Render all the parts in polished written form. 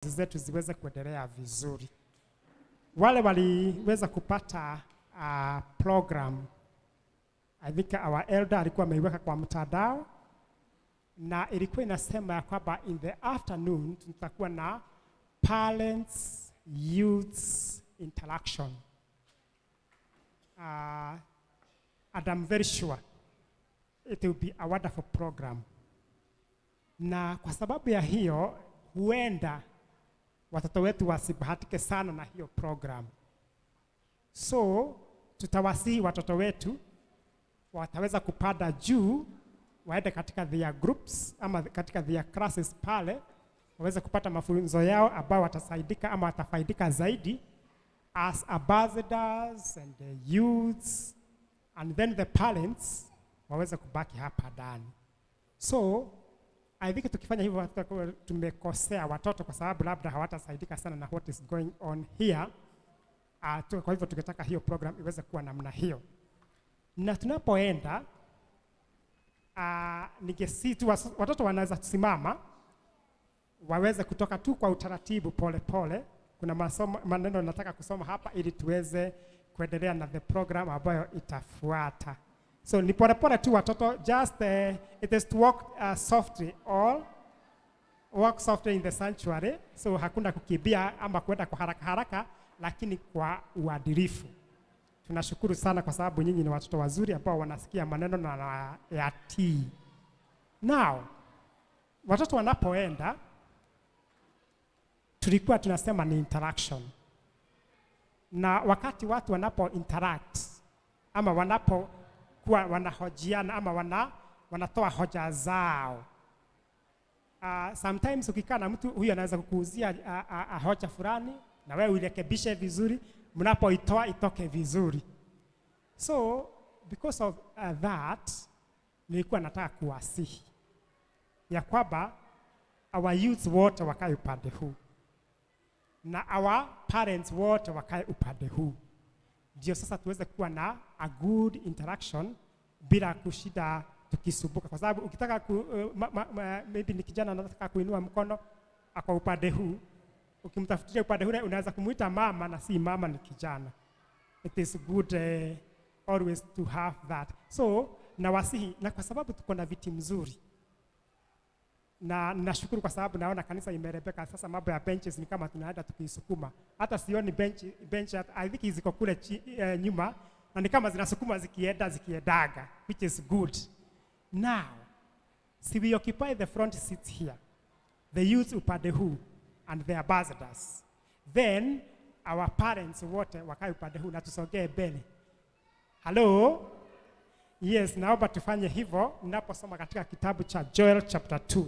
zetu ziweze kuendelea vizuri. Wale waliweza kupata program, I think our elder alikuwa ameiweka kwa mtandao, na ilikuwa inasema ya kwamba in the afternoon tutakuwa na parents youth interaction. And I'm very sure it will be a wonderful program. Na kwa sababu ya hiyo, huenda watoto wetu wasibahatike sana na hiyo program. So, tutawasihi watoto wetu wataweza kupanda juu, waende katika their groups ama katika their classes pale, waweze kupata mafunzo yao ambao watasaidika ama watafaidika zaidi as ambassadors and the youths, and then the parents waweze kubaki hapa ndani. So, I think tukifanya hivyo tumekosea watoto, kwa sababu labda hawatasaidika sana na what is going on here. Kwa hivyo tukitaka hiyo program iweze kuwa namna hiyo. Na tunapoenda, ningesi tu watoto wanaweza kusimama, waweze kutoka tu kwa utaratibu pole pole. Kuna maneno nataka kusoma hapa ili tuweze kuendelea na the program ambayo itafuata. So ni pole pole tu watoto, just it is to walk softly, walk softly in the sanctuary. So hakuna kukimbia ama kwenda kwa haraka haraka, lakini kwa uadilifu. Tunashukuru sana kwa sababu nyinyi ni watoto wazuri ambao wanasikia maneno na yatii. Now, watoto wanapoenda, tulikuwa tunasema ni interaction. Na wakati watu wanapo interact ama wanapo kuwa wanahojiana ama wanatoa hoja zao, sometimes ukikaa na mtu huyu anaweza kukuuzia hoja fulani na wewe uirekebishe vizuri, mnapoitoa itoke vizuri. So because of that, nilikuwa nataka kuwasihi ya kwamba our youth wote wakae upande huu na our parents wote wakae upande huu, ndio sasa tuweze kuwa na a good interaction bila kushida tukisumbuka. Kwa sababu ukitaka maybe ni kijana anataka kuinua mkono kwa upande huu, ukimtafutia upande ule unaweza kumuita mama na si mama, ni kijana. It is good always to have that. So nawasihi, na kwa sababu tuko na viti mzuri, na nashukuru kwa sababu naona kanisa imerebeka sasa, mambo ya benches ni kama tunaenda tukisukuma. Hata sioni bench I think ziko kule nyuma, na ni kama zinasukuma zikiedaga, which is good. Now, see, we occupy the front seats here, the youth upande huu and the ambassadors. Then our parents wote wakae upande huu na tusogee mbele. Hello? Yes, naomba tufanye hivyo ninaposoma katika kitabu cha Joel chapter 2.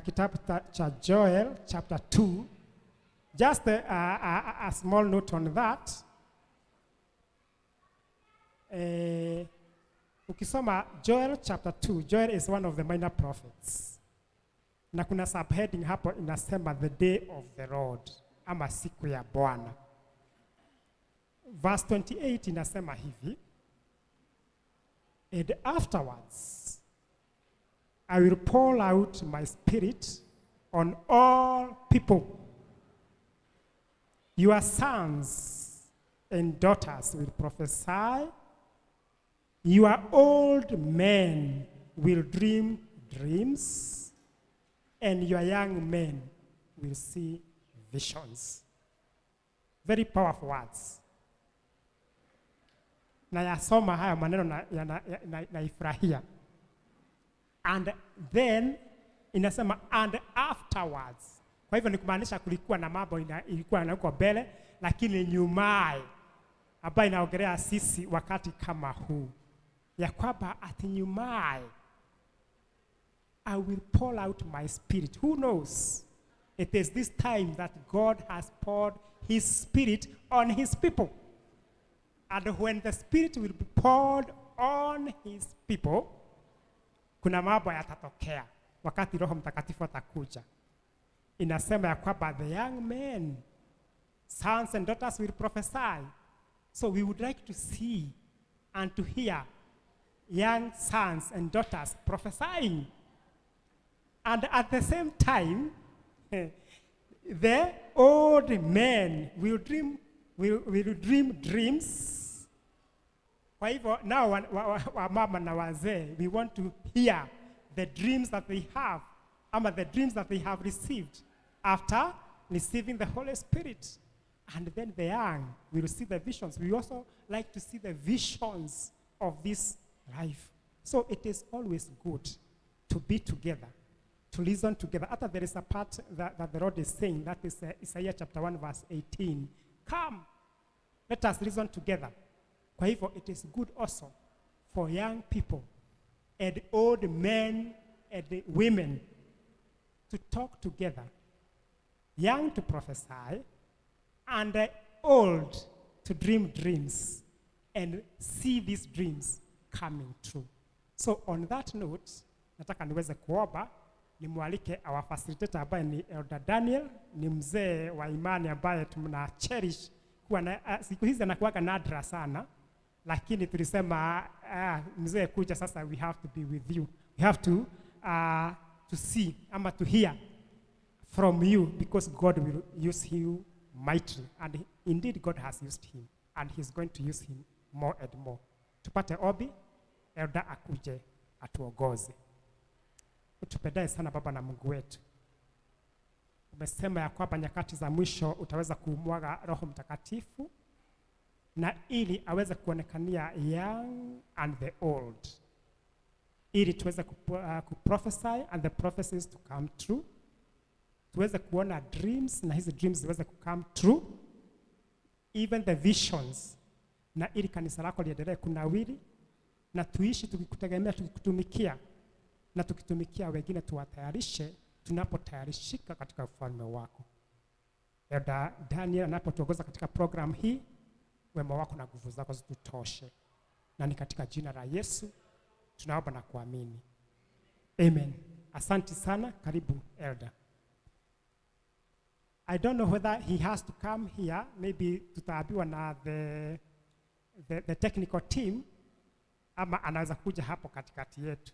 Kitabu cha Joel chapter 2. Just a small note on that. Ukisoma Joel chapter 2, Joel is one of the minor prophets. Na kuna subheading hapo inasema the day of the Lord, ama siku ya Bwana. Verse 28 inasema hivi: and afterwards I will pour out my spirit on all people. Your sons and daughters will prophesy. Your old men will dream dreams, and your young men will see visions. Very powerful words. Na yasoma haya maneno na ifurahia. And then inasema and afterwards. Kwa hivyo ni kumaanisha kulikuwa na mambo ilikuwa na huko mbele, lakini nyumaye ambayo inaongelea sisi wakati kama huu, ya kwamba ati nyumaye I will pour out my spirit. Who knows? It is this time that God has poured his spirit on his people. And when the spirit will be poured on his people, kuna mambo yatatokea wakati Roho Mtakatifu atakuja. Inasema ya kwamba the young men, sons and daughters will prophesy. So we would like to see and to hear young sons and daughters prophesying. And at the same time, The old men will dream dreams. Kwa hivyo nao wamama na wazee, we want to hear the dreams that they have, ama the dreams that they have received after receiving the Holy Spirit. And then the young will see the visions. We also like to see the visions of this life. So it is always good to be together, to listen together. After there is a part that the Lord is saying, that is Isaiah chapter 1 verse 18. Come, let us listen together. Kwa hivyo, it is good also for young people and old men and women to talk together. Young to prophesy, and old to dream dreams and see these dreams coming true. So on that note, nataka niweze kuomba, nimwalike our facilitator ambaye ni Elder Daniel, ni mzee wa imani ambaye tuna cherish kuwa na siku hizi anakuwa nadra sana, lakini tulisema mzee kuja sasa, we have to be with you. We have to see ama to hear from you, because God will use you mightily, and indeed God has used him, and he's going to use him more and more. Tupate obi, Elder akuje atuongoze. Utupendaye sana Baba na Mungu wetu, umesema ya kwamba nyakati za mwisho utaweza kumwaga Roho Mtakatifu, na ili aweze kuonekania young and the old, ili tuweze kuprophesy and the prophecies to come true, tuweze kuona dreams na hizi dreams ziweze come true, even the visions, na ili kanisa lako liendelee kunawiri, na tuishi tukikutegemea, tukikutumikia, na tukitumikia wengine tuwatayarishe tunapotayarishika katika ufalme wako. Elder Daniel anapotuongoza katika program hii, wema wako na nguvu zako zitutoshe, na ni katika jina la Yesu tunaomba na kuamini. Amen. Asante sana, karibu Elder. I don't know whether he has to come here, maybe tutaambiwa na the technical team, ama anaweza kuja hapo katikati yetu.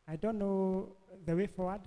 I don't know the way forward.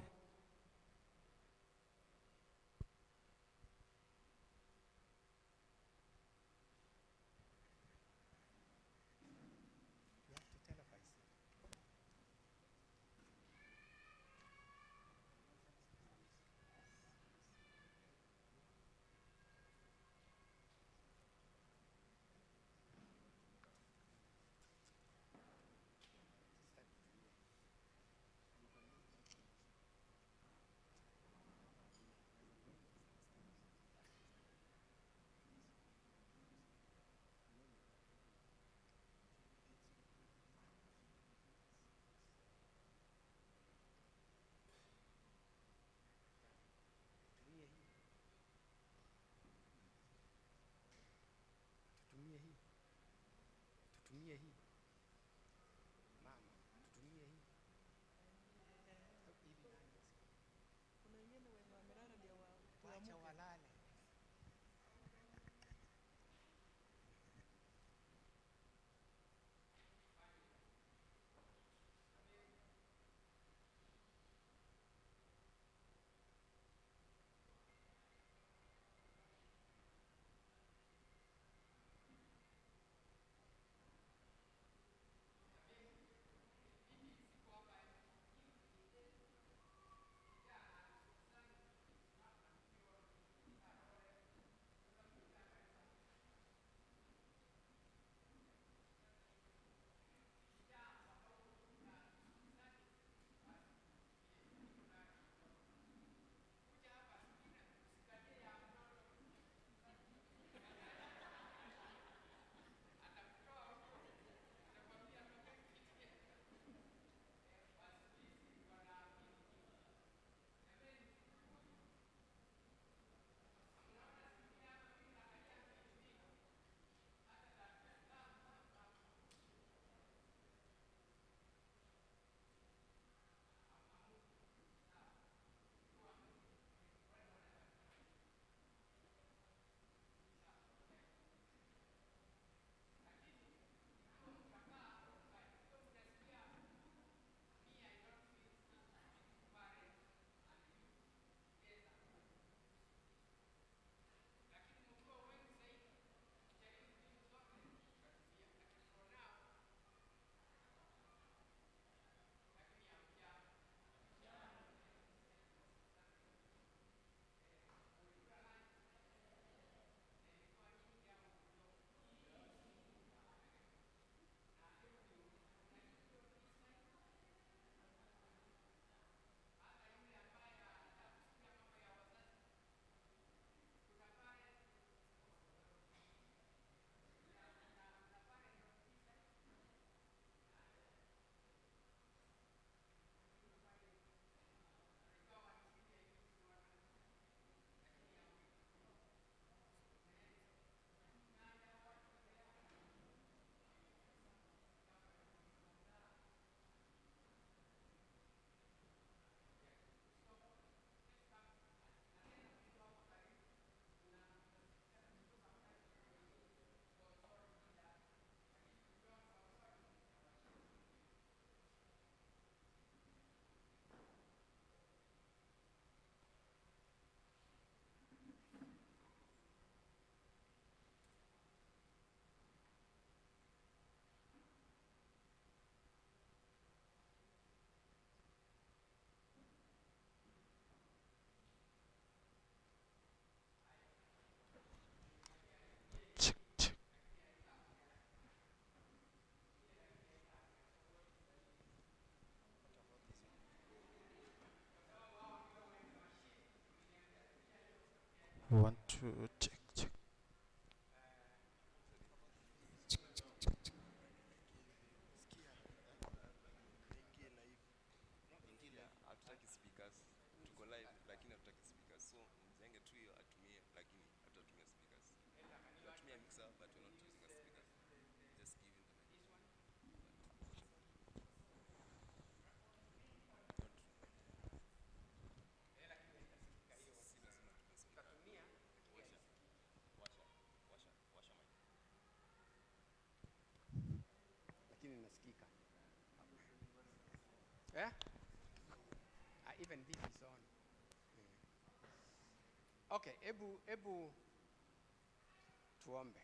1 2 check check. Hatutaki speakers. Tuko live lakini hatutaki speakers. So mjenge tu hiyo atumie lakini hatutatumia speakers. Tunatumia mixer but we're not using a speakers. Just give him the mic. Lakini nasikika. Eh? Even this is on. Okay, ebu tuombe.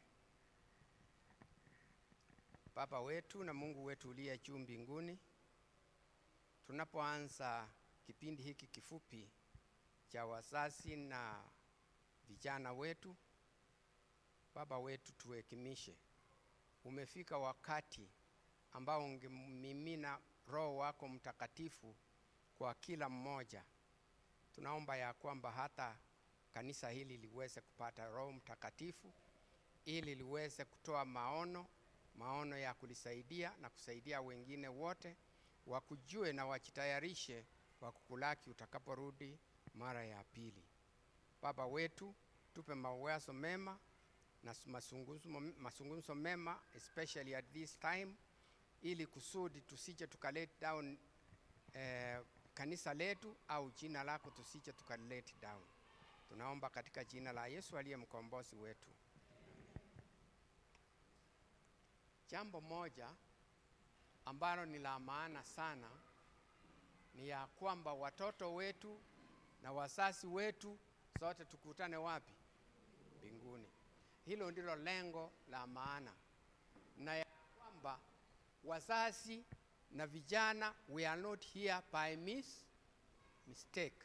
Baba wetu na Mungu wetu uliye juu mbinguni, tunapoanza kipindi hiki kifupi cha wazazi na vijana wetu, Baba wetu tuhekimishe. Umefika wakati ambao ungemimina Roho wako Mtakatifu kwa kila mmoja. Tunaomba ya kwamba hata kanisa hili liweze kupata Roho Mtakatifu ili liweze kutoa maono ya kulisaidia na kusaidia wengine wote wakujue na wajitayarishe kwa kukulaki utakaporudi mara ya pili. Baba wetu, tupe mawazo mema na mazungumzo mema, especially at this time, ili kusudi tusije tukalet down kanisa letu au jina lako tusije tukalet down. Tunaomba katika jina la Yesu aliye mkombozi wetu. Jambo moja ambalo ni la maana sana ni ya kwamba watoto wetu na wazazi wetu sote tukutane wapi? Mbinguni. Hilo ndilo lengo la maana. Na ya kwamba wazazi na vijana, we are not here by mistake.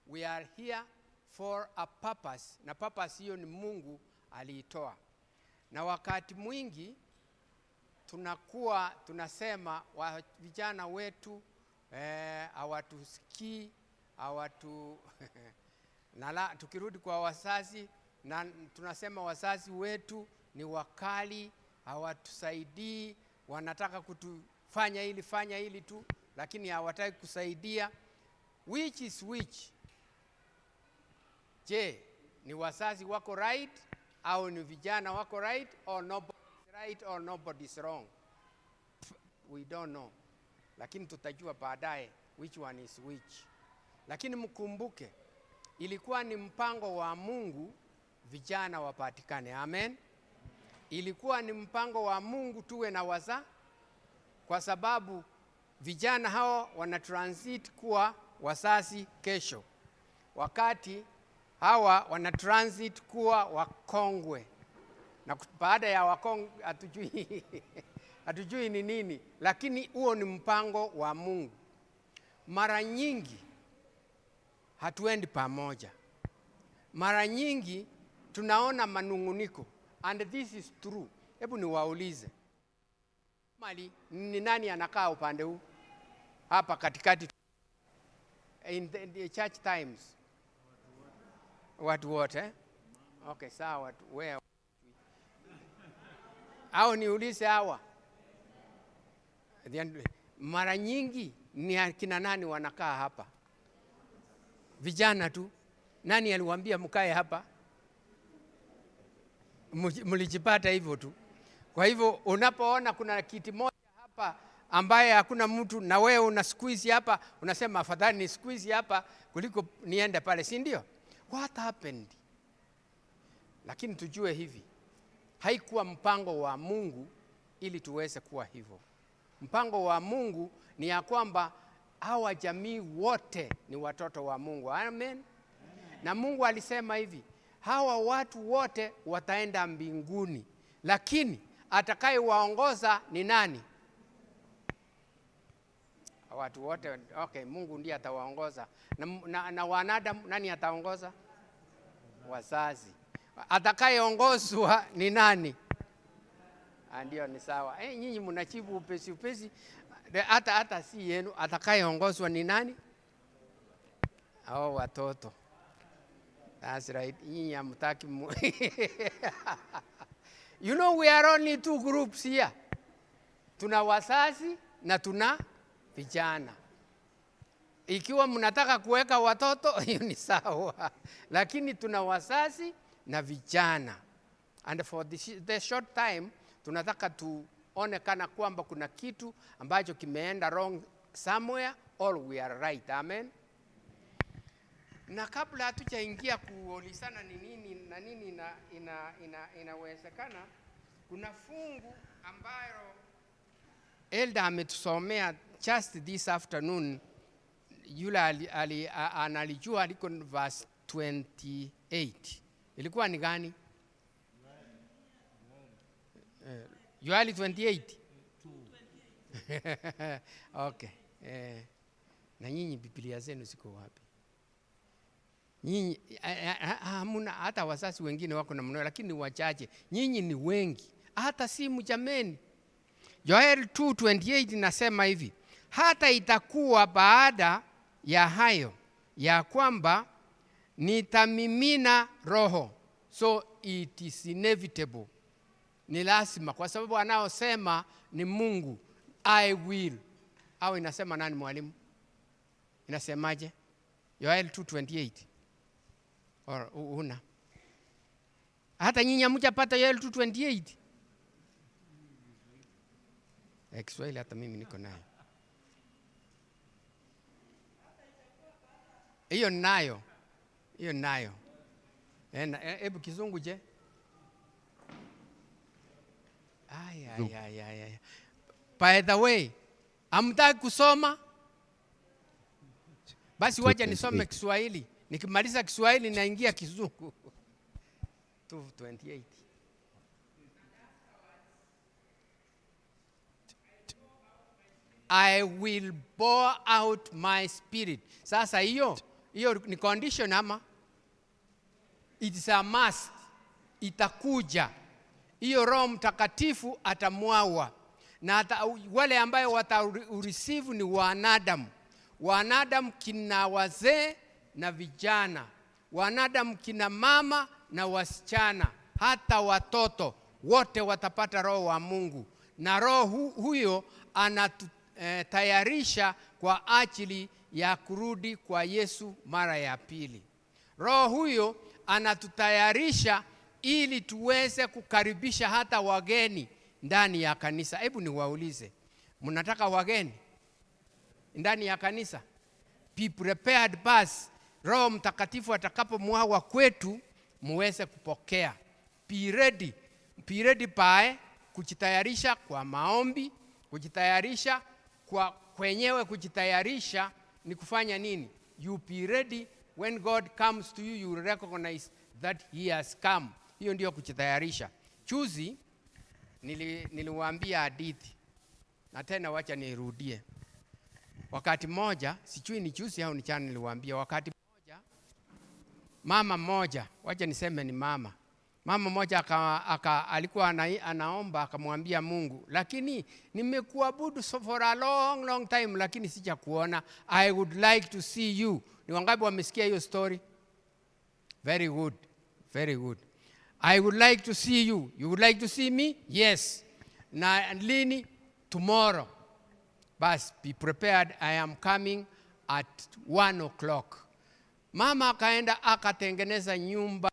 We are here for a purpose. Na purpose hiyo ni Mungu aliitoa. Na wakati mwingi tunasema vijana wetu hawatusikii, tukirudi kwa wazazi na tunasema wazazi wetu ni wakali, hawatusaidii, wanataka kutufanya fanya hili tu, lakini hawataki kusaidia. Which is which? Je, ni wazazi wako right au ni vijana wako right, or nobody is right or nobody is wrong? We don't know. Lakini tutajua baadaye which one is which. Lakini mkumbuke, ilikuwa ni mpango wa Mungu vijana wapatikane. Amen. Ilikuwa ni mpango wa Mungu tuwe na wazazi, kwa sababu vijana hao wana transit kuwa wazazi kesho, wakati hawa wana transit kuwa wakongwe, na baada ya wakongwe hatujui ni nini, lakini huo ni mpango wa Mungu. Mara nyingi hatuendi pamoja, mara nyingi tunaona manunguniko, and this is true. Hebu niwaulize, mali ni nani anakaa upande huu hapa katikati in the church times? Watu wote? Okay, sawa. Wewe au niulize hawa, mara nyingi ni akina nani wanakaa hapa? Vijana tu. Nani aliwaambia mkae hapa? Mlijipata hivyo tu. Kwa hivyo unapoona kuna kiti moja hapa ambaye hakuna mtu, na wewe una squeeze hapa, unasema afadhali ni squeeze hapa kuliko niende pale, si ndio? What happened? Lakini tujue hivi, haikuwa mpango wa Mungu ili tuweze kuwa hivyo. Mpango wa Mungu ni ya kwamba hawa jamii wote ni watoto wa Mungu. Amen. Na Mungu alisema hivi, hawa watu wote wataenda mbinguni, lakini atakayewaongoza ni nani? Watu wote, okay, Mungu ndiye atawaongoza. Na wanadamu nani ataongoza? Wazazi. Atakayeongozwa ni nani? Ndio, ni sawa. Nyinyi mnachibu upesi. Hata si yenu. Atakayeongozwa ni nani? Hao watoto. That's right. Nyinyi hamtaki You know, we are only two groups here. Tuna wazazi na tuna vijana. Ikiwa mnataka kuweka watoto, hiyo ni sawa. Lakini tuna wazazi na vijana. And for the short time, tunataka tuone kana kwamba kuna kitu ambacho kimeenda wrong somewhere, or we are right. Amen. Na kabla hatujaingia kuulizana ni nini na nini inawezekana, kuna fungu ambayo Elda ametusomea just this afternoon. Yule analijua liko verse 28. Ilikuwa ni gani? Yoeli 28. Okay. Na nyinyi Biblia zenu ziko wapi? Nyinyi hamuna, hata wazazi wengine wako na mnao, lakini wachache. Nyinyi ni wengi. Hata simu jameni. Yoeli 2:28 nasema hivi: hata itakuwa baada ya hayo ya kwamba nitamimina roho. So it is inevitable. Ni lazima, kwa sababu anaosema ni Mungu. I will. Au inasema nani mwalimu? Inasemaje? Yoel 2:28. Or una. Hata nyinyi hamjapata Yoel 2:28. Kiswahili hata mimi niko nayo. Hiyo nayo. Hebu kizungu je? Ay. By the way, hamtaki kusoma? Basi wacha nisome Kiswahili. Nikimaliza Kiswahili naingia kizungu. 2:28. I will pour out my spirit. Sasa hiyo ni condition ama? It's a must. Itakuja. Hiyo Roho Mtakatifu atamwawa. Na wale ambayo watareceive ni wanadamu. Wanadamu kina wazee na vijana. Wanadamu kina mama na wasichana. Hata watoto wote watapata Roho wa Mungu. Na Roho huyo anatutayarisha kwa ajili ya kurudi kwa Yesu mara ya pili. Roho huyo anatutayarisha ili tuweze kukaribisha hata wageni ndani ya kanisa. Hebu niwaulize, mnataka wageni ndani ya kanisa? Be prepared basi. Roho Mtakatifu atakapomwaga kwetu muweze kupokea. Be ready. Be ready by kujitayarisha kwa maombi, kujitayarisha kwa kwenyewe. Kujitayarisha ni kufanya nini? You be ready when God comes to you, you recognize that he has come. Hiyo ndio kujitayarisha. Juzi niliwaambia hadithi na tena wacha nirudie. Wakati mmoja, sijui ni juzi au ni jana, niliwaambia wakati mmoja mama mmoja, wacha niseme ni mama mmoja alikuwa anaomba, akamwambia Mungu, lakini nimekuabudu for a long time lakini sija kuona. I would like to see you. Ni wangapi wamesikia hiyo story? Very good. I would like to see you. You would like to see me? Yes. Na lini? Tomorrow. Bas, be prepared. I am coming at 1:00. Mama akaenda akatengeneza nyumba.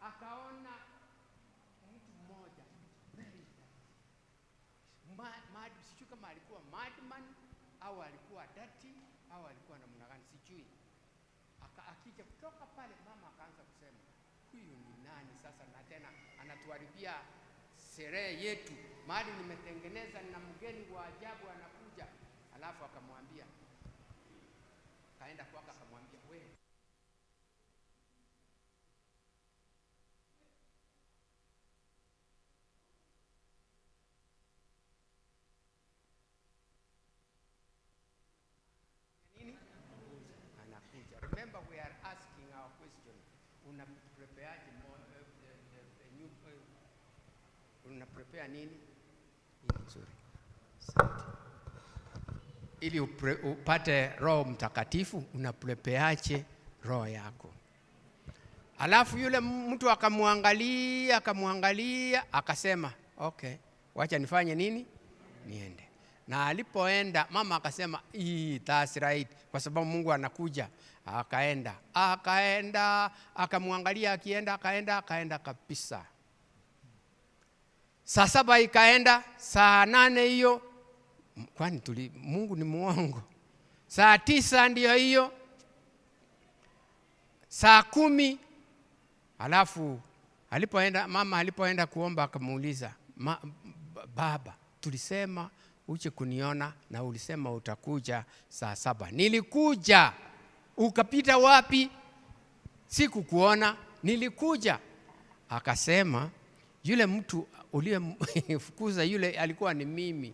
Akaona mtu mmoja sijui kama alikuwa madman au alikuwa dirty au alikuwa namna gani sijui. Akija kutoka pale, mama akaanza kusema, huyu ni nani sasa, na tena anatuharibia sherehe yetu, mahali nimetengeneza na mgeni wa ajabu anakuja. Alafu akamwambia, kaenda kwake question. Una prepare una prepare nini? Nzuri. Asante. Ili upate Roho Mtakatifu, una prepareaje roho yako? Alafu yule mtu akamwangalia akasema, okay, wacha nifanye nini? Niende. Na alipoenda mama akasema, that's right, kwa sababu Mungu anakuja. Akaenda akamwangalia, akaenda kabisa. Saa 7 ikaenda, saa 8 hiyo, kwani Mungu ni muongo. Saa 9 ndio hiyo, saa 10. Alafu mama alipoenda kuomba akamuuliza, baba, tulisema uje kuniona na ulisema utakuja saa 7. Nilikuja. Ukapita wapi? Sikukuona. Nilikuja. Akasema, yule mtu uliyefukuza yule alikuwa ni mimi.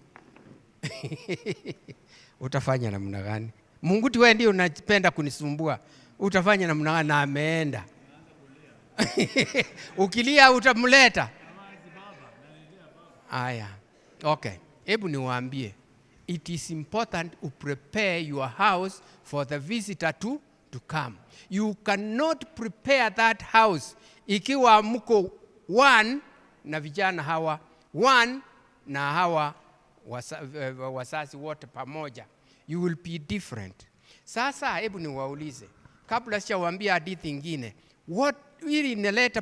Utafanya namna gani? Mungu tu wewe ndio unapenda kunisumbua. Utafanya namna gani? Na ameenda. Ukilia utamleta. Aya. Okay. Hebu niwaambie. It is important to prepare your house for the visitor to come. You cannot prepare that house ikiwa mko one na vijana hawa, one na hawa wazazi wote pamoja. You will be different. Sasa hebu niwaulize, kabla sijawaambia hadithi nyingine, ili inaleta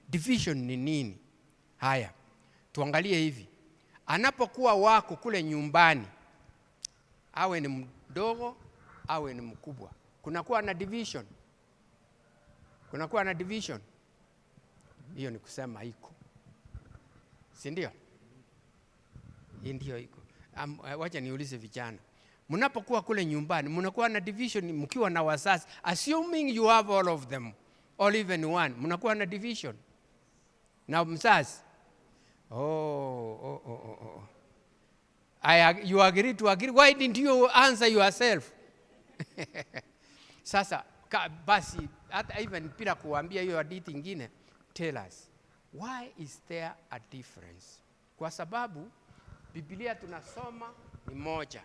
division ni nini? Haya, tuangalie hivi. Anapokuwa wako kule nyumbani, awe ni mdogo, awe ni mkubwa, kunakuwa na division. Kunakuwa na division. Hiyo ni kusema iko. Si ndio? Ndio iko. Wacha niulize vijana. Mnapokuwa kule nyumbani, mnakuwa na division mkiwa na wazazi, assuming you have all of them, or even one, mnakuwa na division na mzazi. You agree to agree. Why didn't you answer yourself? Sasa basi hata even bila kuambia hiyo hadithi nyingine, tell us, why is there a difference? Kwa sababu Biblia tunasoma ni moja.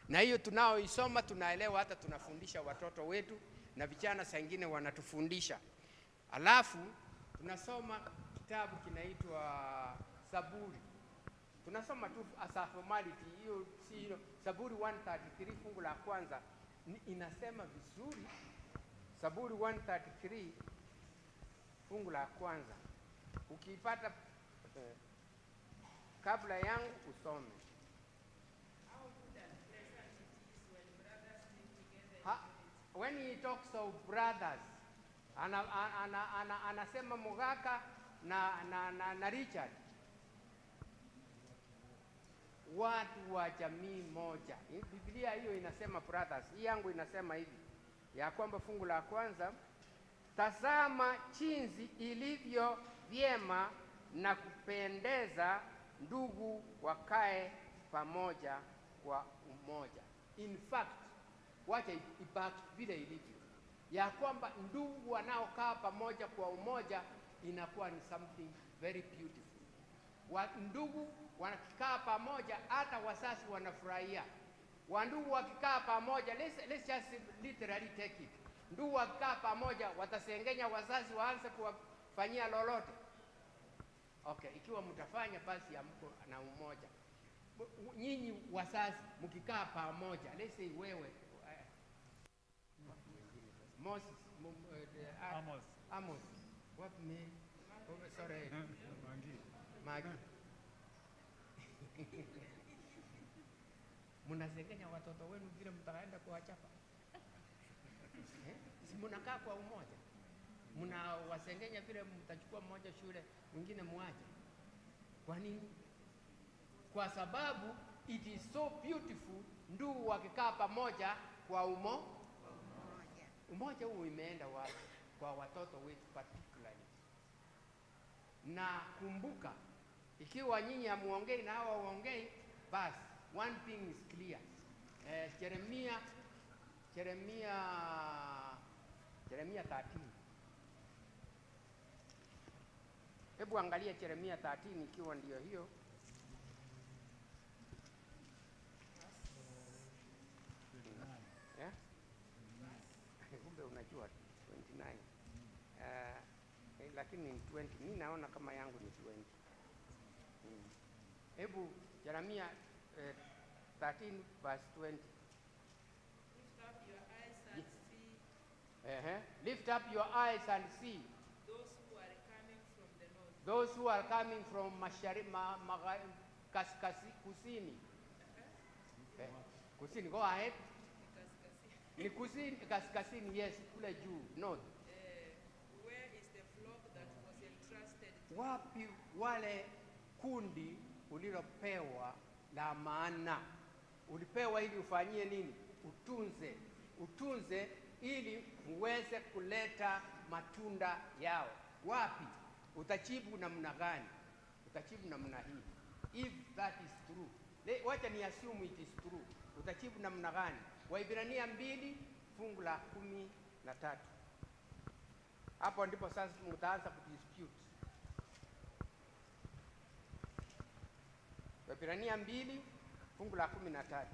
Na hiyo tunaoisoma tunaelewa, hata tunafundisha watoto wetu na vijana saa nyingine wanatufundisha. Alafu tunasoma kitabu kinaitwa Zaburi. Tunasoma tu as a formality, hiyo si hilo. Zaburi 133 fungu la kwanza inasema vizuri. Zaburi 133 fungu la kwanza. Ukipata kabla yangu usome. When he talks of brothers, anasema Mugaka na Richard, watu wa jamii moja. Biblia hiyo inasema brothers. Hii yangu inasema hivi, ya kwamba fungu la kwanza, tazama jinsi ilivyo vyema na kupendeza ndugu wakae pamoja kwa umoja. In fact, wacha ibaki vile ilivyo, ya kwamba ndugu wanaokaa pamoja kwa umoja inakuwa ni something very beautiful. Ndugu wanakaa pamoja, hata wazazi wanafurahia. Wandugu wakikaa pamoja, let's just literally take it. Ndugu wakikaa pamoja watasengenya wazazi, waanze kuwafanyia lolote. Okay, ikiwa mtafanya basi ya mko na umoja. Nyinyi wazazi mkikaa pamoja, let's say wewe Amos. What me? Sorry. Magi. Mnasengenya watoto wenu vile mtakaenda kuwachapa. Si mnakaa kwa umoja. Mnawasengenya vile mtachukua mmoja shule, mwingine muache. Kwa nini? Kwa sababu it is so beautiful ndugu wakikaa pamoja kwa umoja huu imeenda wapi? Kwa watoto wetu particularly. Na kumbuka, ikiwa nyinyi hamuongei na hawa waongei, basi one thing is clear. Jeremia Yeremia 13. Hebu angalia Yeremia 13 ikiwa ndio hiyo. Yeah? Kumbe unajua 29. Lakini ni 20. Mimi naona kama yangu ni 20. Hebu Yeremia 13 verse 20. Lift up your eyes and see. Lift up your eyes and see Those who are coming from the north. those who are coming from kusini. Kusini, go ahead. Ni kusini, kaskazini, yes, kule juu, north. Where is the flock that was entrusted to Wapi wale kundi ulilopewa la maana? Ulipewa ili ufanyie nini? Utunze ili uweze kuleta matunda yao. Wapi? Utajibu namna gani? Utajibu namna hii. If that is true. Wacha ni assume it is true. Utajibu namna gani? Waibrania 2 fungu la 13. Hapo ndipo sasa mtaanza kudispute. Waibrania 2 fungu la 13.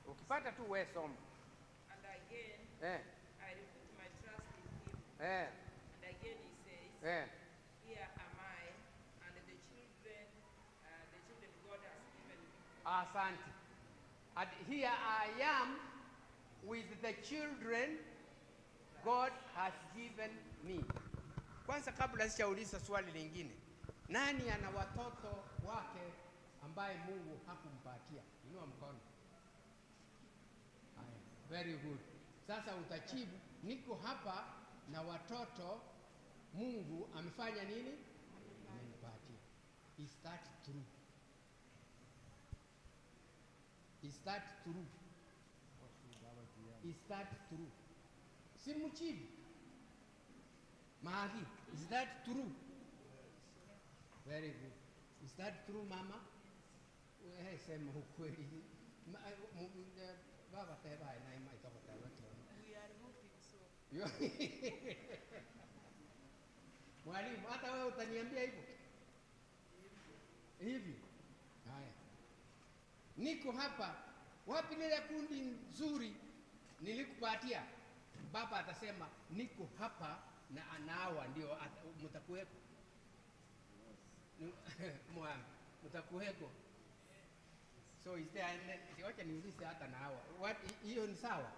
Ukipata tu wewe soma. And again, I will put my trust in him. And again he says, Here am I, and the children God has given me. Asante. And here I am with the children God has given me. Kwanza kabla sijauliza swali lingine, nani ana watoto wake ambaye Mungu hakumpatia? Inua mkono. Very good. Sasa utajibu, niko hapa na watoto Mungu amefanya nini? Amenipatia. Is that true? Is that true? Is that true? Simujibu. Mahali, is that true? Very good. Is that true, mama? Wewe sema ukweli. Baba teba na ima itakuwa We are hoping so. Mwalimu, hata wewe utaniambia hivyo? Hivi. Haya. Niko hapa. Wapi lile kundi nzuri nilikupatia? Baba atasema niko hapa na anawa ndio mtakuweko. Mwana, mtakuweko. So is there wacha niulize hata na hawa. Hiyo ni sawa?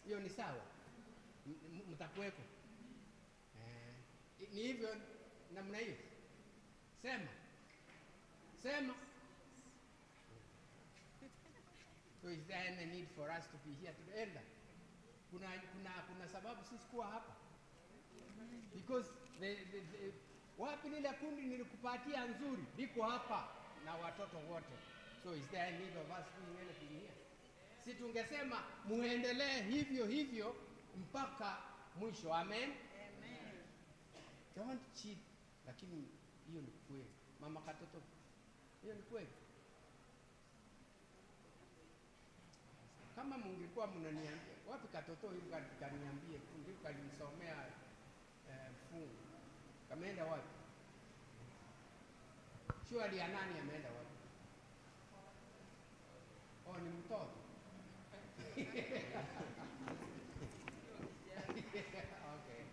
Hiyo ni sawa? Mtakuweko? Ni hivyo namna hiyo. Sema. So is there any need for us to be here today? Elder, kuna sababu sisi kuwa hapa? Because wapi lile kundi nilikupatia nzuri liko hapa na watoto wote. So is there a need of us doing anything here? Si tungesema muendelee hivyo mpaka mwisho. Amen. Don't cheat. Lakini hiyo ni kweli. Mama katoto. Hiyo ni kweli. Kama mungekuwa mnaniambia wapi katoto hivi kaniambie ndio kanisomea fungu. Kameenda wapi? Surely ya nani ameenda wapi? Oh, ni mtoto. Okay.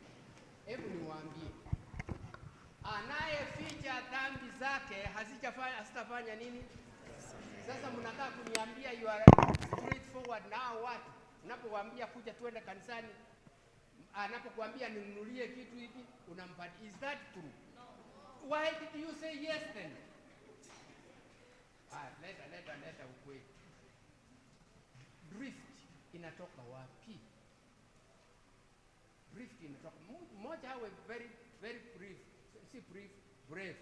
Hebu niwaambie. Anayeficha dhambi zake hasitafanya nini? Sasa mnakaa kuniambia you are straightforward now what? Unapowaambia kuja tuende kanisani, anapokuambia ninunulie kitu hiki, unampatia. Is that true? No. Why did you say yes then? Leta ukweli. Drift inatoka wapi? Drift inatoka mmoja awe very brief, si brave.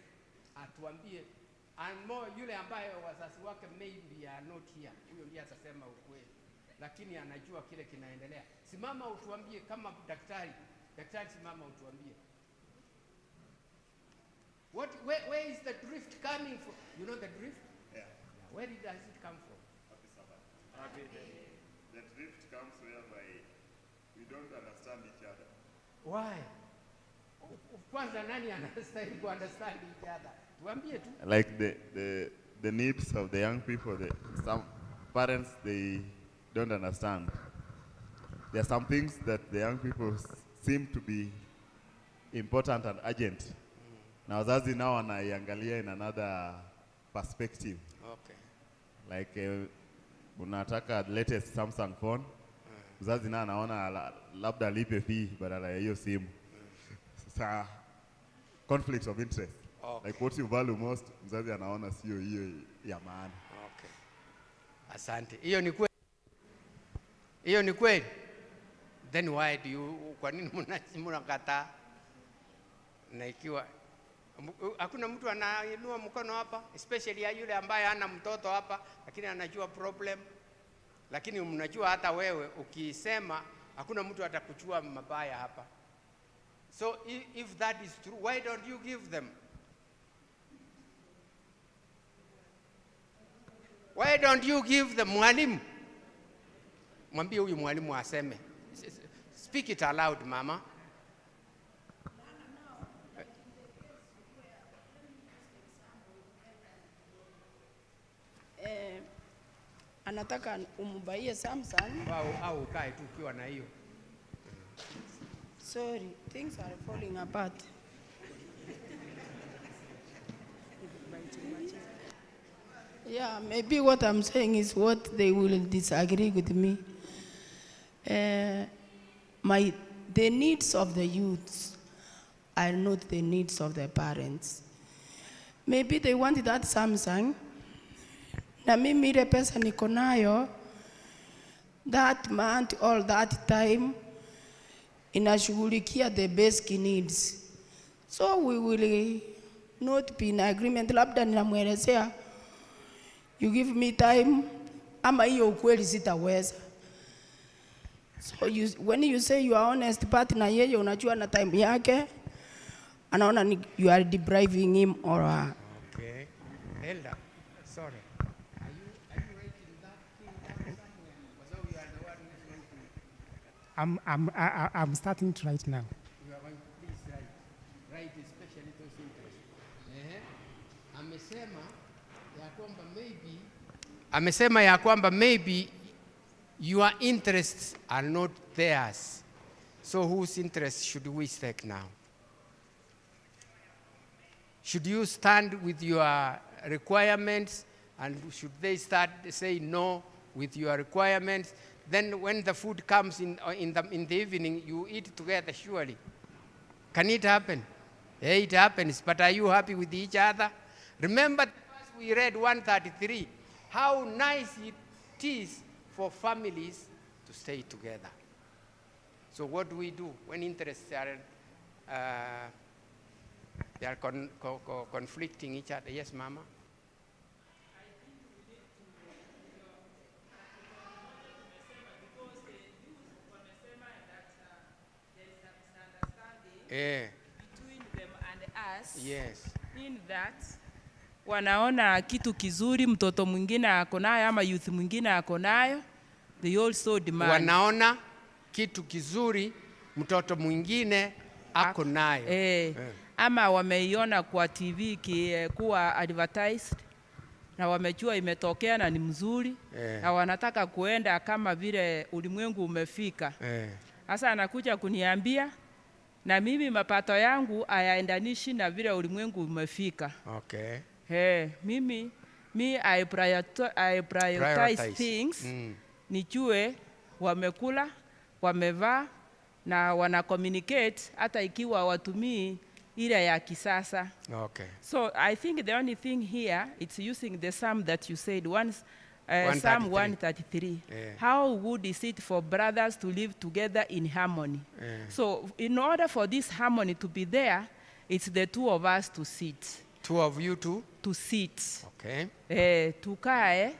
Atuambie and more yule ambaye wazazi wake maybe are not here. Huyo ndiye atasema ukweli. Lakini anajua kile kinaendelea. Simama utuambie kama daktari. Daktari, simama utuambie. Where is the drift coming from? You know the drift? Yeah. Where does it come from? Happy Sabbath. The drift comes whereby we don't understand each other. Why? Kwanza nani anastahili ku understand each other? Tuambie tu. Like the needs of the young people, some parents, they don't understand. There are some things that the young people seem to be important and urgent. Now wazazi nao wanaiangalia in another perspective. Okay. Like unataka latest Samsung phone, mzazi nao anaona labda alipe fee badala ya hiyo simu. Sasa conflicts of interest. Okay. Like what you value most, mzazi anaona sio hiyo ya maana. Okay. Asante. Hiyo ni kweli. Hiyo ni kweli. Then why do you, kwa nini mnakataa? Na ikiwa hakuna mtu anainua mkono hapa, especially ya yule ambaye hana mtoto hapa lakini anajua problem, lakini mnajua hata wewe ukisema hakuna mtu atakuchua mabaya hapa. So if that is true, why don't you give them? Why don't you give them? Mwalimu, mwambie huyu mwalimu aseme. Speak it aloud, mama. Anataka umbaie Samsung. Au ukae tu ukiwa na hiyo. Sorry, things are falling apart. Yeah, maybe what I'm saying is what they will disagree with me. The needs of the youths are not the needs of the parents. Maybe they want that Samsung. Na mimi ile pesa niko nayo, that month all that time inashughulikia the basic needs. So we will not be in agreement. Labda ninamwelezea, you give me time, ama hiyo ukweli sitaweza. So when you say you are honest partner, yeye unajua na time yake, anaona you are depriving him or her. Okay. Elder, sorry. Are you writing that thing down somewhere? Because you are the one who's going to... I'm starting to write now. You are going to please write. Write especially those interests. Amesema ya kwamba maybe your interests are not theirs. So whose interests should we take now? Should you stand with your requirements, and should they start saying no with your requirements? Then when the food comes in the evening, you eat together surely. Can it happen? Yeah, it happens, but are you happy with each other? Remember the verse we read, 133, how nice it is for families to stay together. So what do we do when interests are they are conflicting each other? Yes, Mama? Between them and us. Yes. In that wanaona kitu kizuri mtoto mwingine ako nayo ama youth mwingine ako nayo, they also demand. Wanaona kitu kizuri mtoto mwingine ako nayo. Ama wameiona kwa TV kuwa advertised na wamejua imetokea na ni mzuri, na wanataka kuenda kama vile ulimwengu umefika. Sasa anakuja kuniambia na mimi mapato yangu hayaendanishi na vile ulimwengu umefika. Okay. I prioritize things. Nijue wamekula, wamevaa na wana communicate hata ikiwa watumii ile ya kisasa. Okay. So I think the only thing here, it's using the psalm that you said, Psalm 133. How good is it for brothers to live together in harmony? So in order for this harmony to be there, it's the two of us to sit. Two of you too? To sit. Okay. Tukae,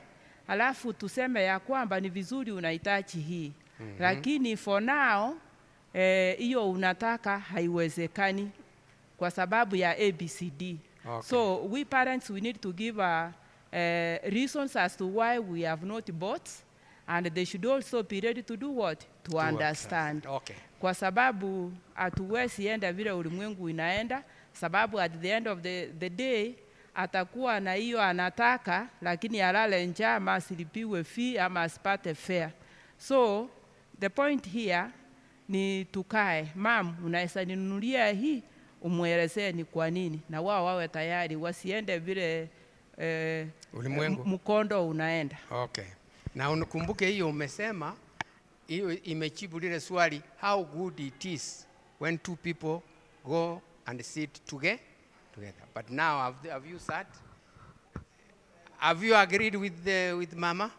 alafu tuseme ya kwamba ni vizuri unahitaji hii. Lakini for now, hiyo unataka haiwezekani kwa sababu ya ABCD. Okay. So we parents, we need to give reasons as to why we have not bought, and they should also be ready to do what? To understand. Okay. Kwa sababu hatuwezi enda vile ulimwengu inaenda, sababu at the end of the day atakuwa na hiyo anataka, lakini alale njaa ama asilipiwe fee ama asipate fare. So the point here ni tukae, mam, unaweza ninunulia hii, umwelezee ni kwa nini, na wao wawe tayari, wasiende vile ulimwengu mkondo unaenda. Okay. Na unakumbuke hiyo umesema, hiyo imejibu lile swali, how good it is when two people go and sit together. But now have you sat? Have you agreed with Mama?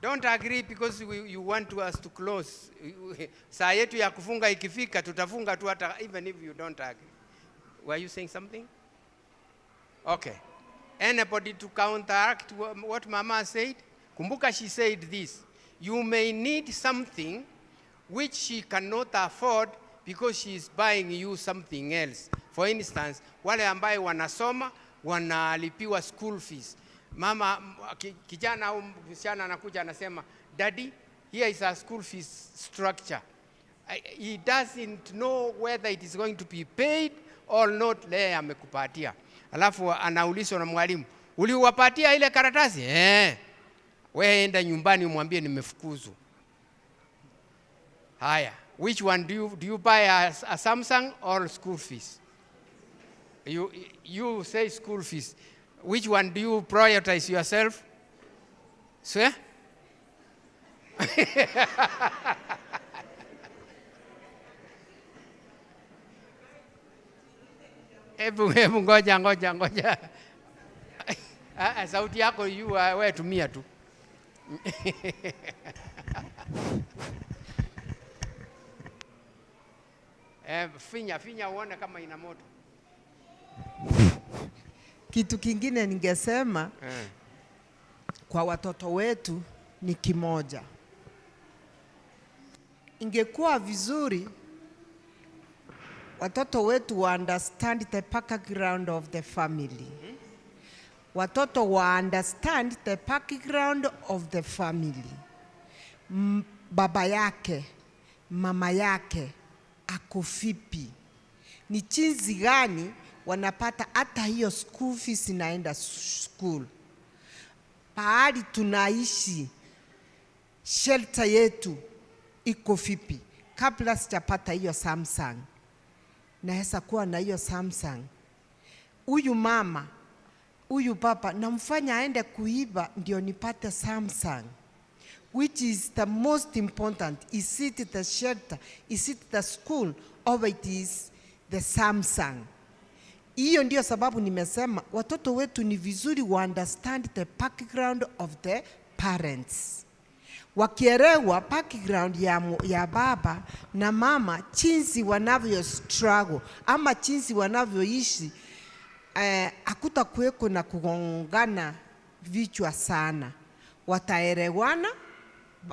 Don't agree because you want us to close. Saa yetu ya kufunga ikifika tutafunga tu hata even if you don't agree. Were you saying something? Okay. Anybody to counteract what Mama said? Kumbuka, she said this: you may need something which she cannot afford because she is buying you something else. For instance, wale ambaye wanasoma wanalipiwa school fees. Mama, kijana au msichana anakuja anasema, Daddy, here is our school fees structure. He doesn't know whether it is going to be paid or not. Lea amekupatia. Alafu anaulizwa na mwalimu, uliwapatia ile karatasi? Wewe enda nyumbani umwambie nimefukuzwa. Haya, which one do you buy a Samsung or school fees? You say school fees. Which one do you prioritize yourself? Sir? Hebu ngoja. Sauti yako wewe tumia tu. Finya uone kama ina moto. Kitu kingine ningesema kwa watoto wetu ni kimoja. Ingekuwa vizuri watoto wetu wa understand the background of the family. Watoto wa understand the background of the family. Baba yake, mama yake ako vipi? Ni jinsi gani wanapata hata hiyo school fees inaenda school. Pahali tunaishi, shelter yetu iko vipi? Kabla sijapata hiyo Samsung, naweza kuwa na hiyo Samsung. Huyu mama, huyu papa, namfanya aende kuiba ndio nipate Samsung. Which is the most important? Is it the shelter? Is it the school? Or it is the Samsung? Hiyo ndio sababu nimesema watoto wetu ni vizuri wa understand the background of the parents. Wakielewa background ya baba na mama, jinsi wanavyo struggle ama jinsi wanavyoishi, hakutakuweko na kugongana vichwa sana. Wataelewana,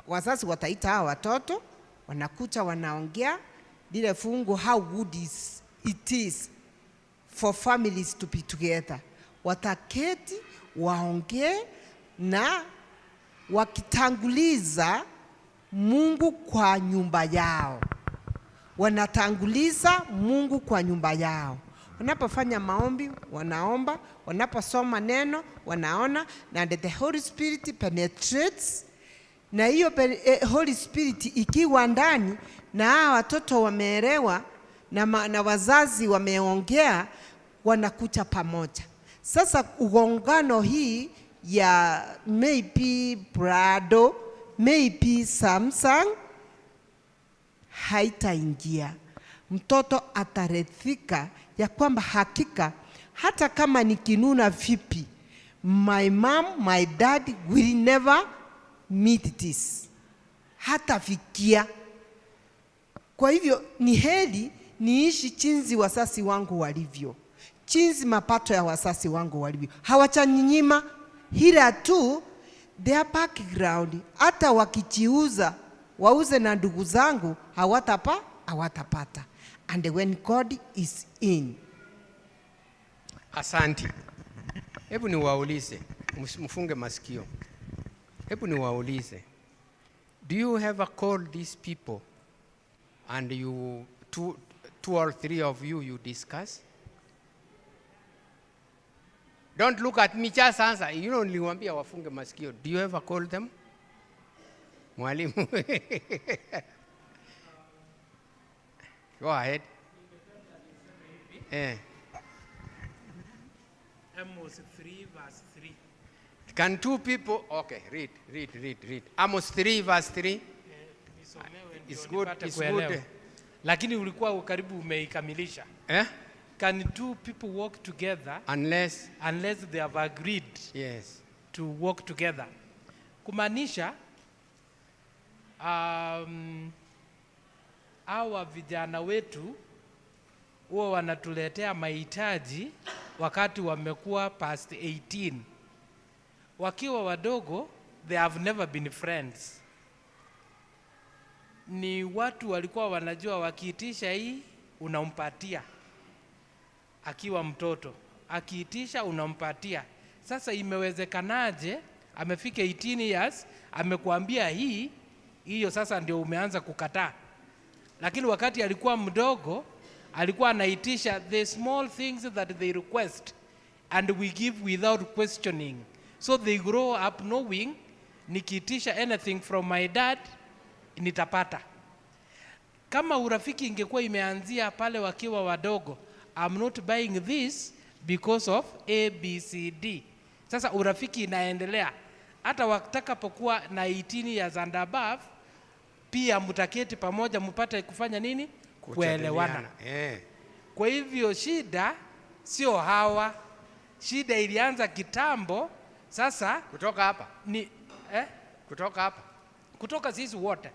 wazazi wataita hawa watoto, wanakuja wanaongea lile fungu, how good it is for families to be together. Wataketi waongee na wakitanguliza Mungu kwa nyumba yao. Wanatanguliza Mungu kwa nyumba yao. Wanapofanya maombi, wanaomba. Wanaposoma neno, wanaona. Na the Holy Spirit penetrates. Na hiyo Holy Spirit ikiwa ndani na hawa watoto wameelewa na wazazi wameongea, wanakuja pamoja. Sasa ugongano hii ya maybe Prado, maybe Samsung haitaingia. Mtoto atarithika ya kwamba hakika hata kama nikinuna vipi, my mom, my dad will never meet this. Hata fikia. Kwa hivyo ni heri niishi jinsi wazazi wangu walivyo. Jinsi mapato ya wazazi wangu walivyo. Hawachaninyima, hila tu their background. Hata wakijiuza, wauze na ndugu zangu, hawatapata. And when God is in. Asante. Hebu niwaulize, mfunge masikio. Hebu niwaulize. Do you ever call these people and you two or three of you discuss? Don't look at me, just answer. You know, niliwaambia wafunge masikio. Do you ever call them? Mwalimu. Go ahead. Amos 3 verse 3. Can two people, okay, read. Amos 3 verse 3. It's good, it's good. Lakini ulikuwa karibu umeikamilisha. Can two people walk together unless they have agreed to walk together? Kumaanisha hawa vijana wetu huwa wanatuletea mahitaji wakati wamekuwa past 18. Wakiwa wadogo, they have never been friends. Ni watu walikuwa wanajua wakiitisha hii unampatia. Akiwa mtoto, akiitisha unampatia. Sasa imewezekanaje amefika 18 years, amekuambia hiyo sasa ndio umeanza kukataa. Lakini wakati alikuwa mdogo, alikuwa anaitisha the small things that they request and we give without questioning. So they grow up knowing nikiitisha anything from my dad nitapata. Kama urafiki ingekuwa imeanzia pale wakiwa wadogo, I'm not buying this because of A, B, C, D. Sasa urafiki inaendelea. Hata watakapokuwa na 18 years and above, pia mtaketi pamoja mpate kufanya nini? Kuelewana. Kwa hivyo shida sio hawa. Shida ilianza kitambo, sasa kutoka hapa. Kutoka hapa. Kutoka sisi wote.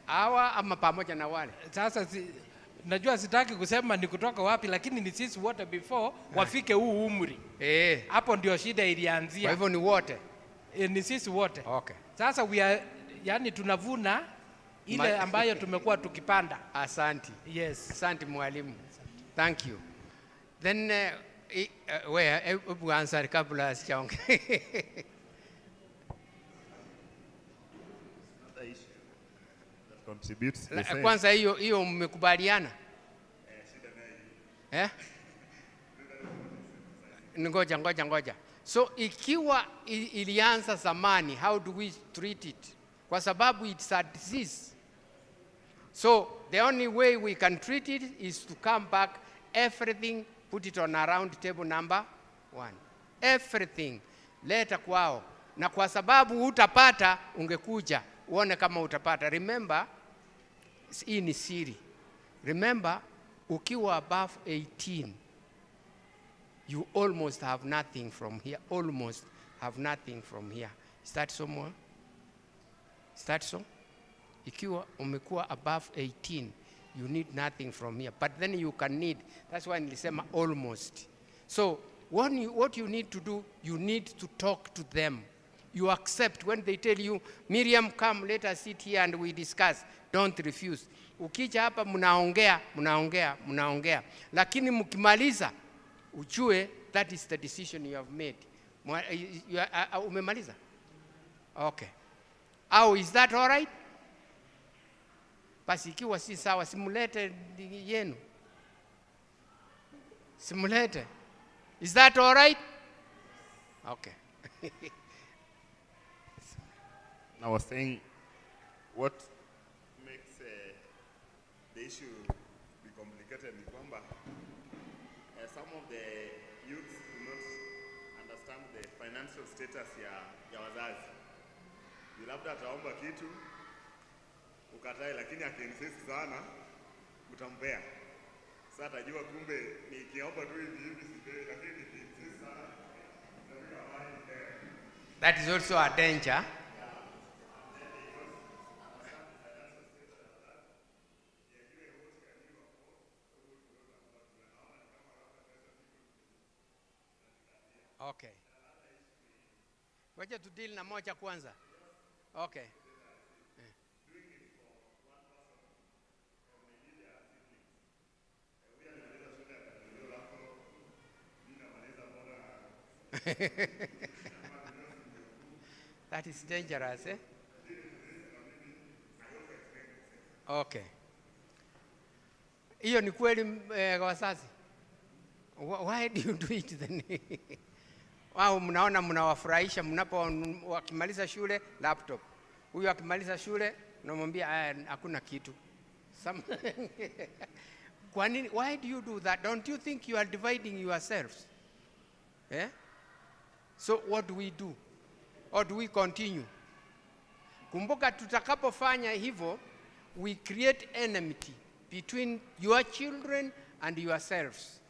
Hawa ama pamoja na wale. Sasa najua sitaki kusema ni kutoka wapi, lakini ni sisi wote before wafike huu umri. Hapo ndio shida ilianzia. Kwa hivyo ni wote. Ni sisi wote. Okay. Sasa yani tunavuna ile ambayo tumekuwa tukipanda. Asante. Yes. Asante mwalimu. Thank you. Then hebu answer kabla sijaongea. Kwanza hiyo mmekubaliana? Ngoja. So ikiwa ilianza zamani, how do we treat it? Kwa sababu it's a disease. So the only way we can treat it is to come back, everything, put it on a round table number 1. Everything, leta kwao. Na kwa sababu utapata, ungekuja, uone kama utapata. Remember, hii ni siri. Remember, ukiwa above 18, you almost have nothing from here. Almost have nothing from here. Is that so more? Is that so? Ikiwa umekuwa above 18, you need nothing from here. But then you can need. That's why nilisema almost. So what you need to do, you need to talk to them. You accept when they tell you, Miriam, come, let us sit here and we discuss. Don't refuse. Ukija hapa mnaongea. Lakini mkimaliza, ujue that is the decision you have made. Umemaliza? Okay. Is that all right? Basi ikiwa si sawa, simulete yenu. Simulete. Is that all right? Okay. I was saying, what makes the issue be complicated is kwamba some of the youths do not understand the financial status ya wazazi. Labda ataomba kitu ukatae, lakini akiinsist sana utampea. Sasa atajua kumbe nikiomba tu hivi sipei, lakini nikiinsist sana that is also a danger. Okay. Wacha tu deal na moja kwanza. Okay. That is dangerous, eh? Okay. Hiyo ni kweli wazazi? Why do you do it then? Wao mnaona mnawafurahisha mnapo wakimaliza shule laptop. Huyu akimaliza shule unamwambia hakuna kitu. Kwa nini? Why do you do that? Don't you think you are dividing yourselves? Eh? So what do we do? Or do we continue? Kumbuka tutakapofanya hivyo, we create enmity between your children and yourselves.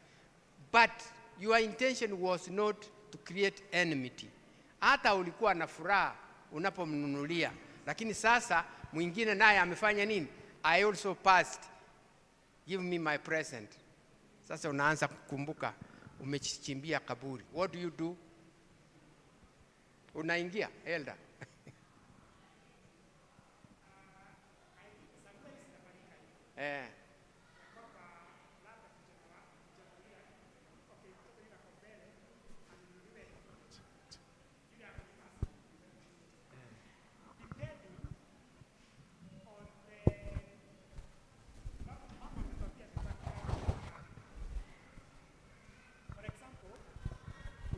But your intention was not to create enmity. Hata ulikuwa na furaha unapomnunulia, lakini sasa mwingine naye amefanya nini? I also passed. Give me my present. Sasa unaanza kukumbuka umechimbia kaburi. What do you do? Unaingia elder.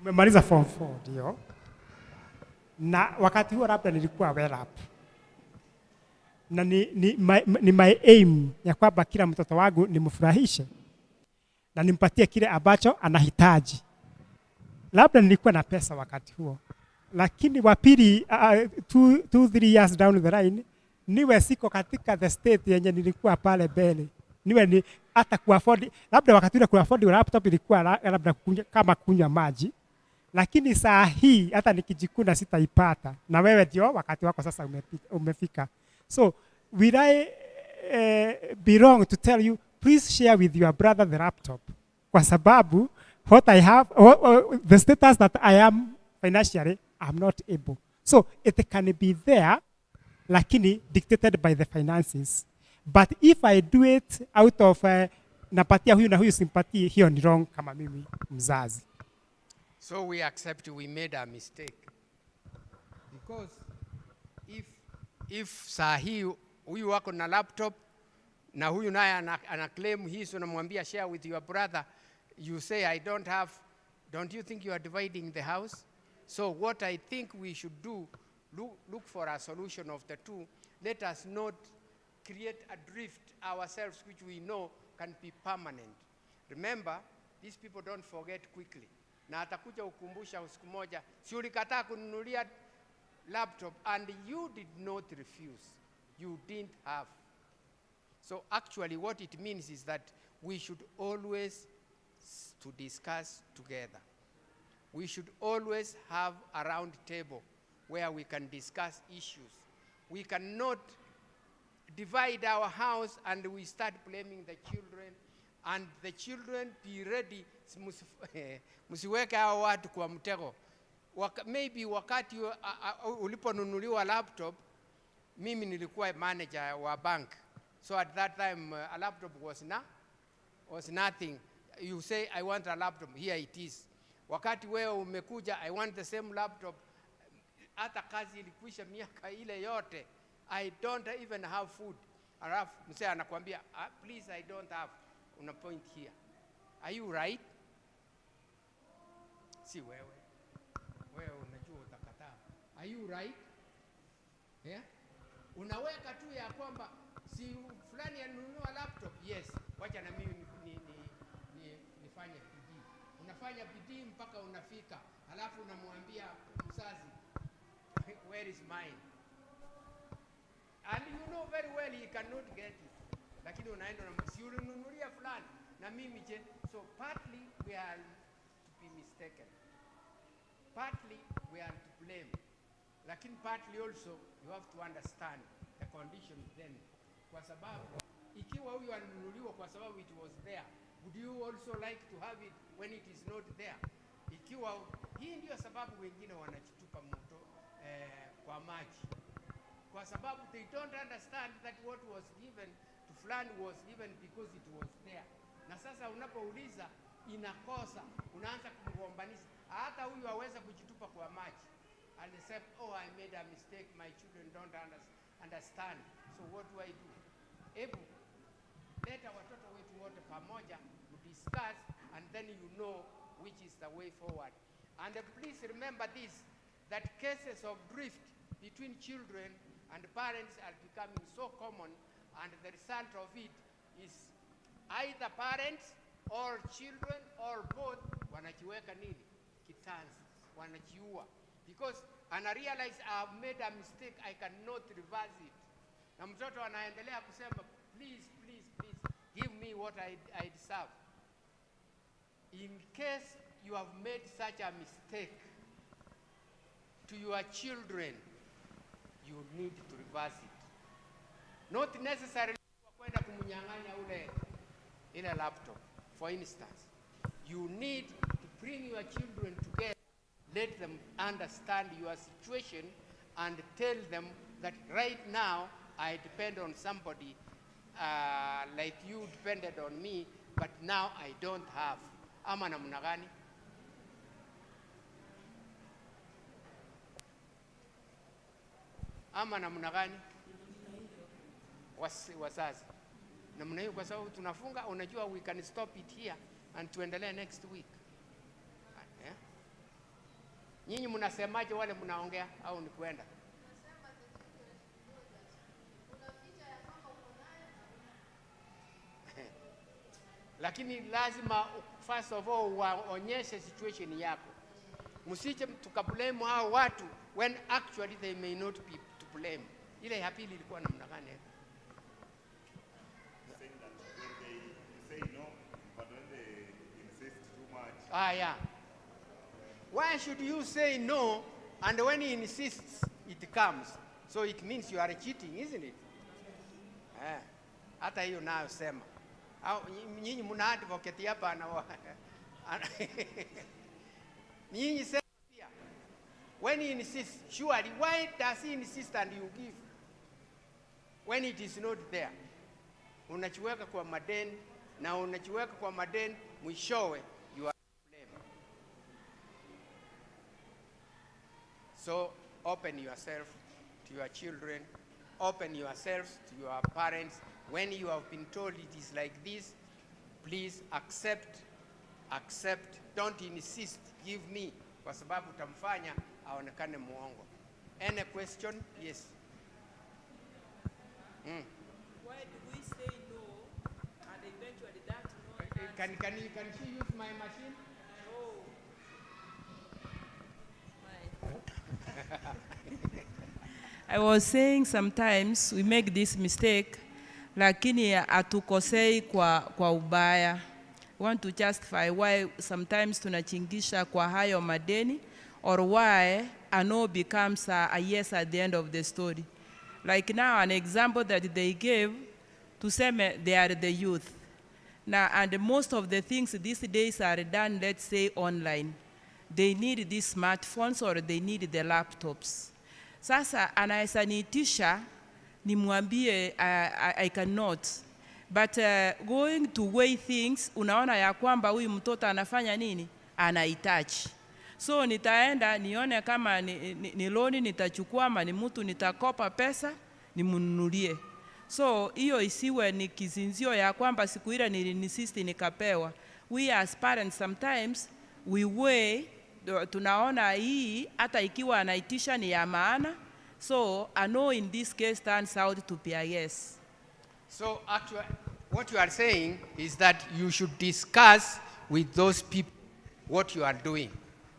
Umemaliza form 4 ndio, na wakati huo labda nilikuwa well up, na ni my aim ya kwamba kila mtoto wangu nimfurahishe na nimpatie kile ambacho anahitaji. Labda nilikuwa na pesa wakati huo, lakini wapili 2-3 years down the line niwe siko katika the state yenye nilikuwa pale mbele, niwe ni hata kuafford, labda wakati ule kuafford laptop ilikuwa labda kama kunywa maji, lakini saa hii hata nikijikuna sitaipata, na wewe ndio wakati wako sasa umefika. So will I be wrong to tell you please share with your brother the laptop, kwa sababu what I have the status that I am financially I'm not able, so it can be there lakini dictated by the finances, but if I do it out of napatia huyu na huyu simpati, hiyo ni wrong kama mimi mzazi. So we accept we made a mistake, because if sahi huyu wako na laptop na huyu naye ana claim hii, so unamwambia share with your brother, you say I don't have, don't you think you are dividing the house? So what I think we should do, look for a solution of the two. Let us not create a drift ourselves which we know can be permanent. Remember, these people don't forget quickly. Na atakuja ukumbusha usiku moja, si ulikataa kununulia laptop and you did not refuse. You didn't have. So actually what it means is that we should always to discuss together. We should always have a round table where we can discuss issues. We cannot divide our house and we start blaming the children, and the children be ready. Msiweke hao watu kwa mtego. Maybe wakati uliponunuliwa laptop, mimi nilikuwa manager wa bank. So at that time a laptop was nothing. You say I want a laptop, here it is. Wakati wewe umekuja I want the same laptop, hata kazi ilikwisha miaka ile yote, I don't even have food. Alafu msee anakuambia please I don't have, una point here. Are you right? Si wewe unajua utakataa. Are you right? Yeah? Unaweka tu ya kwamba si fulani anunua laptop, yes, wacha na mimi nifanye bidii. Unafanya bidii mpaka unafika, alafu unamwambia mzazi, where is mine? And you know very well he cannot get it. Lakini unaenda na si ulinunulia fulani na mimi je? So partly we are to be mistaken. Partly we are to blame. Lakini partly also you have to understand the condition then. Kwa sababu ikiwa huyu alinunuliwa kwa sababu it was there, would you also like to have it when it is not there? Ikiwa hii ndio sababu wengine wanachitupa moto kwa maji, kwa sababu they don't understand that what was given to fulani was given because it was there. Na sasa unapouliza inakosa, unaanza kumgombanisha. Hata huyu aweza kujitupa kwa maji, and say, oh, I made a mistake, my children don't understand. So what do I do? Hebu leta watoto wetu wote pamoja, discuss, and then you know which is the way forward. And please remember this, that cases of drift between children and parents are becoming so common, and the result of it is either parents or children or both wanajiweka nini? Kitanzi, wanajiua. Because and I realize I've made a mistake, I cannot reverse it. Na mtoto anaendelea kusema, please, please, please, give me what I deserve. In case you have made such a mistake to your children, you need to reverse it. Not necessarily kwenda kumunyang'anya ile laptop. For instance, you need to bring your children together, let them understand your situation, and tell them that right now I depend on somebody like you depended on me, but now I don't have. Ama namna gani? Ama namna gani? Wazazi. Namna hiyo kwa sababu tunafunga, unajua we can stop it here and tuendelee next week. Yeah? Nyinyi mnasemaje wale mnaongea au ni kwenda? Lakini lazima first of all waonyeshe situation yako. Msije tukablame hao watu when actually they may not be to blame. Ile ya pili ilikuwa namna gani? Yeah. Why should you say no, and when he insists, it comes? So it means you are cheating, isn't it? Hata hiyo nayo sema. Nyinyi mna advocate hapa na nyinyi sema pia. When he insists, surely, why does he insist and you give? When it is not there. Unachiweka kwa madeni, na unachiweka kwa madeni, mwishowe you are blame. So open yourself to your children, open yourselves to your parents. When you have been told it is like this, please accept, don't insist, give me, kwa sababu utamfanya aonekane muongo. Any question? Yes. Why do we say no and eventually that no? Can she use my machine? Oh. I was saying sometimes we make this mistake, lakini hatukosei kwa ubaya. We want to justify why sometimes tunachingisha kwa hayo madeni, or why a no becomes a yes at the end of the story. Like now, an example that they gave, tuseme they are the youth. Now, and most of the things these days are done, let's say, online. They need these smartphones or they need the laptops. Sasa anaweza niitisha, nimwambie I cannot. But going to weigh things, unaona ya kwamba huyu mtoto anafanya nini? Anahitaji. So nitaenda nione kama ni loni nitachukua ama ni mtu nitakopa pesa nimnunulie. So hiyo isiwe ni kizinzio ya kwamba siku ile nilininsist nikapewa. We as parents sometimes we weigh, tunaona hii hata ikiwa anaitisha ni ya maana. So I know in this case turns out to be a yes. So actually what you are saying is that you should discuss with those people what you are doing.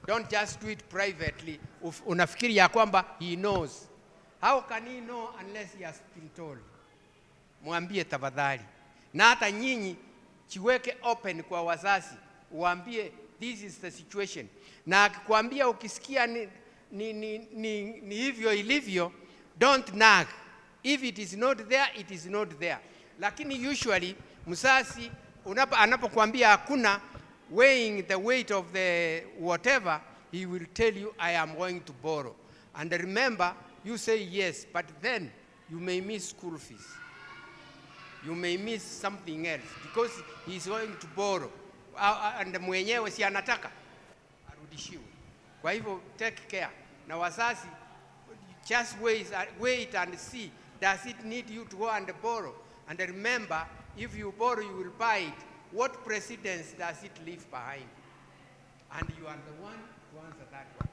Don't just do it privately. Unafikiri ya kwamba he knows. How can he know unless he has been told? Mwambie tafadhali. Na hata nyinyi chiweke open kwa wazazi. Uambie this is the situation. Na akikwambia ukisikia ni hivyo ilivyo, don't nag. If it is not there, it is not there. Lakini usually mzazi anapokuambia hakuna, weighing the weight of the whatever, he will tell you, I am going to borrow. And remember, you say yes, but then you may miss school fees. You may miss something else because he is going to borrow. And mwenyewe si anataka arudishiwe. Kwa hivyo take care. Na wazazi, just wait and see. Does it need you to go and borrow? And remember, if you borrow, you will buy it. What precedence does it leave behind? And you are the one to answer that one.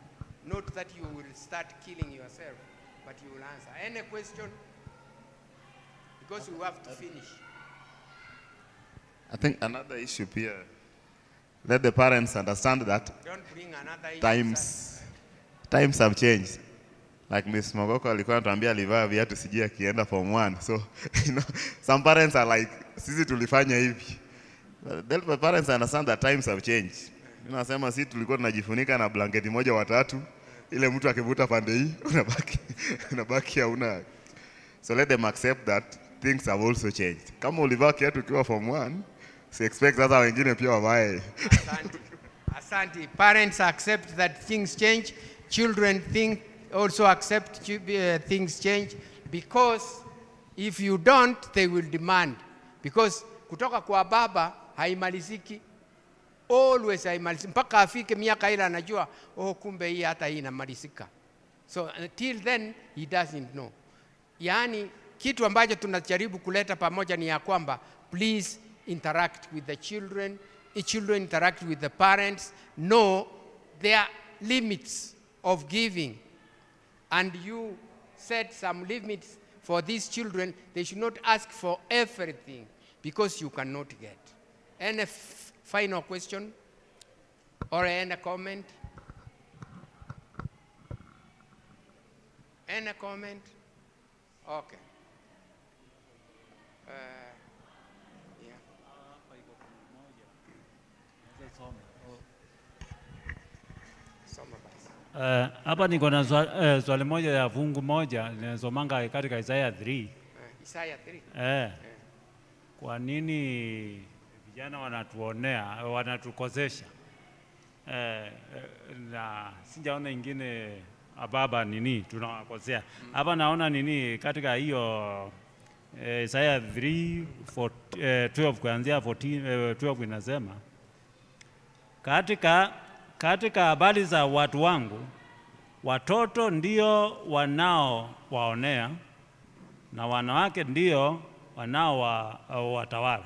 Not that you will start killing yourself, but you will answer. Any question? Because we have to finish. I think another issue here, let the parents understand that Don't bring another issue. times have changed. Like Miss Mogoko alikuwa anatuambia alivaa viatu sijui akienda form 1. So, some parents are like, sisi tulifanya hivi. Let the parents understand that times have changed. Nasema sisi tulikuwa tunajifunika na blanketi moja watatu, ile mtu akivuta pande hii, unabaki hauna. So let them accept that things have also changed. Kama ulivaa kiatu ukiwa form 1, si expect sasa wengine pia wavae. Asante. Parents accept that things change. Children also accept things change, because if you don't, they will demand. Because kutoka kwa baba haimaliziki, always haimaliziki mpaka afike miaka ile anajua kumbe hii hata hii inamalizika. So until then he doesn't know. Yani kitu ambacho tunajaribu kuleta pamoja ni ya kwamba please interact with the children, children interact with the parents, know their limits of giving. And you set some limits for these children. They should not ask for everything, because you cannot get. Any final question or any comment? Any comment? Okay. Yeah. Soma basi. Hapa niko na swali moja ya fungu moja ninasomanga katika Isaya 3. Isaya 3. Kwa nini vijana wanatuonea, wanatukosesha? Na sijaona ingine baba nini tunawakosea. Hapa naona nini katika hiyo Isaya 3:12 kuanzia 12 inasema katika habari za watu wangu, watoto ndio wanaowaonea na wanawake ndio wanaowatawala.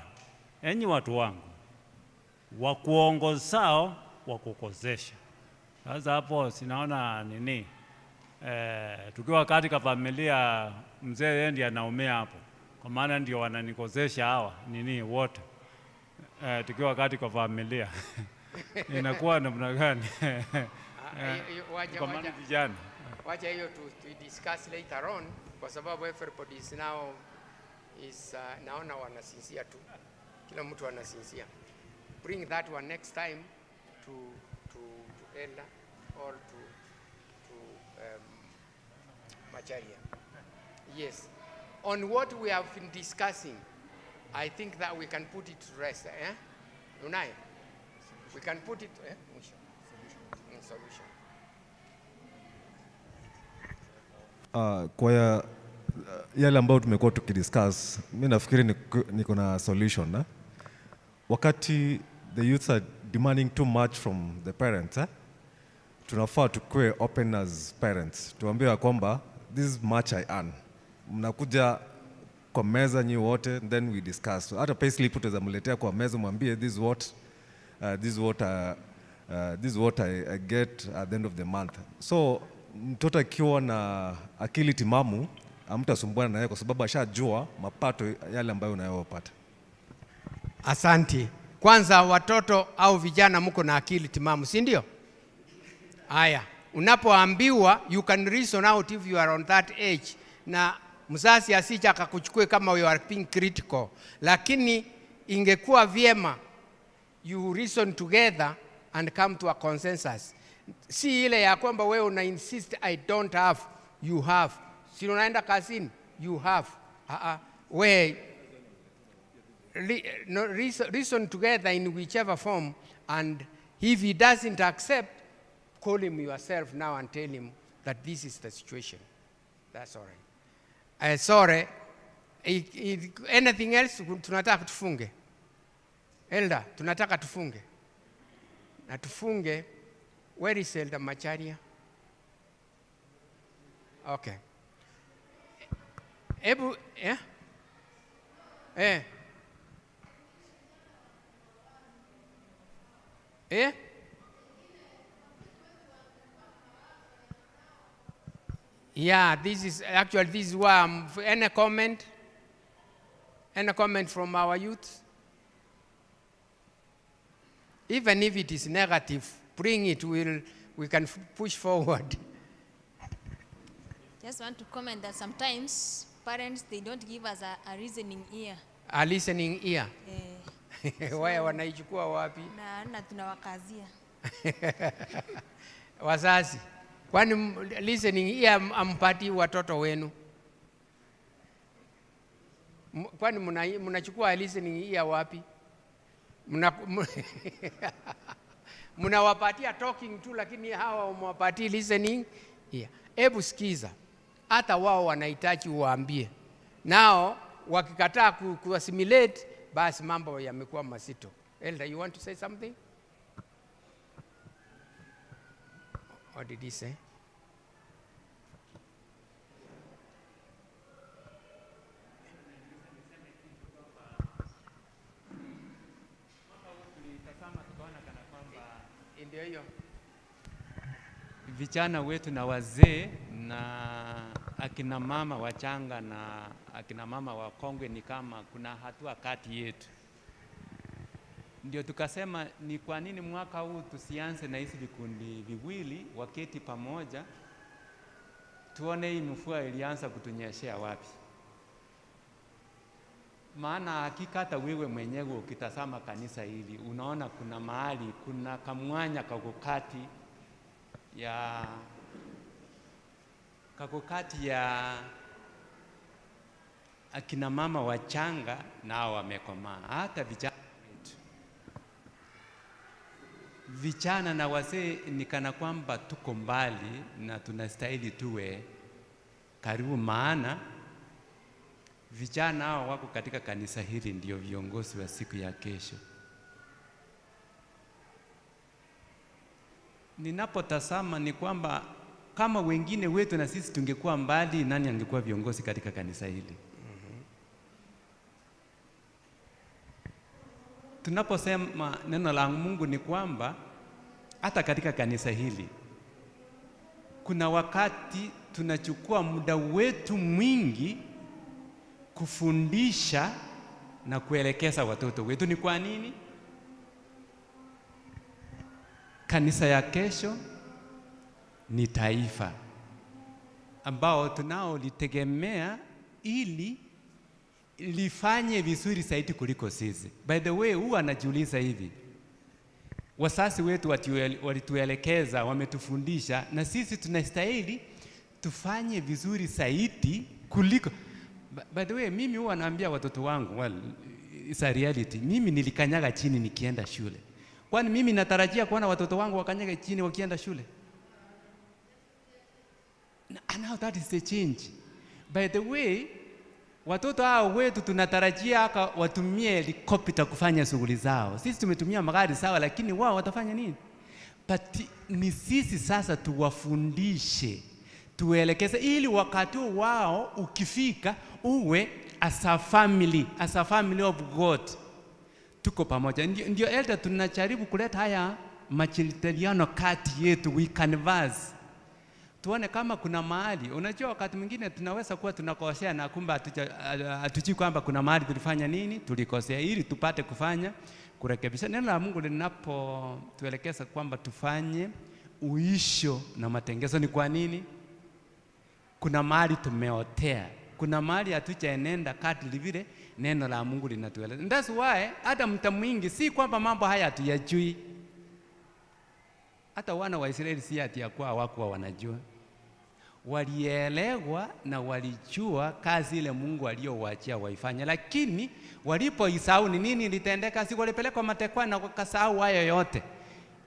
Enyi watu wangu, wakuongozao wakukosesha. Sasa hapo sinaona nini, tukiwa katika familia mzee yeye ndiye anaumia hapo, kwa maana ndio wananikosesha hawa nini wote, tukiwa katika familia. Inakuwa namna gani? Kwa maana vijana. Wacha hiyo to discuss later on, kwa sababu everybody is now naona wanasinzia tu. Kila mtu anasinzia. Bring that one next time to Ella or to Macharia. Yes. On what we have been discussing, I think that we can put it to rest. Unai? We can put it solution. Kwa yale ambayo tumekuwa tukidiscuss, mimi nafikiri niko na solution. Wakati the youth are demanding too much from the parents, tunafaa tukue open as parents. Tuambie kwamba this is much I earn. Mnakuja kwa meza nyi wote, then we discuss. Hata payslip tutaweza mletea kwa meza, mwambie this is what I get at the end of the month. So mtoto akiwa na akili timamu hamtasumbuana naye, kwa sababu ashajua mapato yale ambayo unayopata. Asante. Kwanza watoto au vijana mko na akili timamu, si ndio? Haya, unapoambiwa you can reason out if you are on that age, na mzazi asije akakuchukue kama you are being critical, lakini ingekuwa vyema you reason together and come to a consensus. Si ile ya kwamba wewe una insist I don't have, you have. Si unaenda kazini, you have. We reason together in whichever form, and if he doesn't accept, call him yourself now and tell him that this is the situation. That's all right. Sorry. Anything else? Tunataka tufunge. Elder, tunataka tufunge. Na tufunge. Where is Elder Macharia? Okay. Ebu, Eh? Yeah, this is why any comment? Any comment from our youth? Even if it is negative, bring it, we can push forward. Just want to comment that sometimes parents, they don't give us a reasoning ear. A listening ear? Waya wanaichukua wapi? Na tunawakazia. Wazazi, kwani listening ear ampati watoto wenu? Kwani mnachukua listening ear wapi? Mnawapatia talking tu, lakini hawa mwapatii listening ear. Hebu sikiza, hata wao wanahitaji uwaambie. Nao wakikataa kuassimilate, basi mambo yamekuwa mazito. Elder, you want to say something? What did he say? Ndio hiyo. Vijana wetu na wazee na akina mama wachanga na akina mama wakongwe ni kama kuna hatua kati yetu. Ndio tukasema ni kwa nini mwaka huu tusianze na hizi vikundi viwili, waketi pamoja tuone hii mvua ilianza kutunyeshea wapi. Maana hakika hata wewe mwenyewe ukitazama kanisa hili unaona kuna mahali kuna kamwanya kakukati ya akina mama wachanga nao wamekomaa. Hata vijana na wazee ni kana kwamba tuko mbali na tunastahili tuwe karibu, maana vijana hao wako katika kanisa hili ndio viongozi wa siku ya kesho. Ninapotazama ni kwamba kama wengine wetu na sisi tungekuwa mbali, nani angekuwa viongozi katika kanisa hili? Tunaposema neno la Mungu ni kwamba hata katika kanisa hili kuna wakati tunachukua muda wetu mwingi kufundisha na kuelekeza watoto wetu. Ni kwa nini? Kanisa ya kesho ni taifa ambao tunaolitegemea ili lifanye vizuri zaidi kuliko sisi. By the way, huwa anajiuliza hivi, wazazi wetu walituelekeza, wametufundisha, na sisi tunastahili tufanye vizuri zaidi kuliko. By the way, mimi huwa naambia watoto wangu, well, it's a reality. Mimi nilikanyaga chini nikienda shule. Kwani mimi natarajia kuona watoto wangu wakanyaga chini wakienda shule? And now that is the change. By the way, watoto hao wetu tunatarajia watumie helikopta kufanya shughuli zao. Sisi tumetumia magari sawa, lakini wao watafanya nini? But ni sisi sasa tuwafundishe, tuelekeze, ili wakati wao ukifika uwe as a family of God. Tuko pamoja. Ndio elder tunajaribu kuleta haya majadiliano kati yetu, we canvas. Tuone kama kuna mahali, unajua wakati mwingine tunaweza kuwa tunakosea na kumbe hatujui kwamba kuna mahali tulifanya nini, tulikosea, ili tupate kufanya kurekebisha. Neno la Mungu linapotuelekeza kwamba tufanye uisho na matengenezo, ni kwa nini? Kuna mahali tumeotea, kuna mahali hatujaenenda kadri vile neno la Mungu linatueleza. That's why hata mtu mwingi si kwamba mambo haya hatuyajui. Hata wana wa Israeli si ati ya kwa wako wanajua. Walielewa na walijua kazi ile Mungu aliyowaachia waifanye, lakini walipoisahau ni nini litendeka? Si walipelekwa matekwa na wakasahau hayo yote.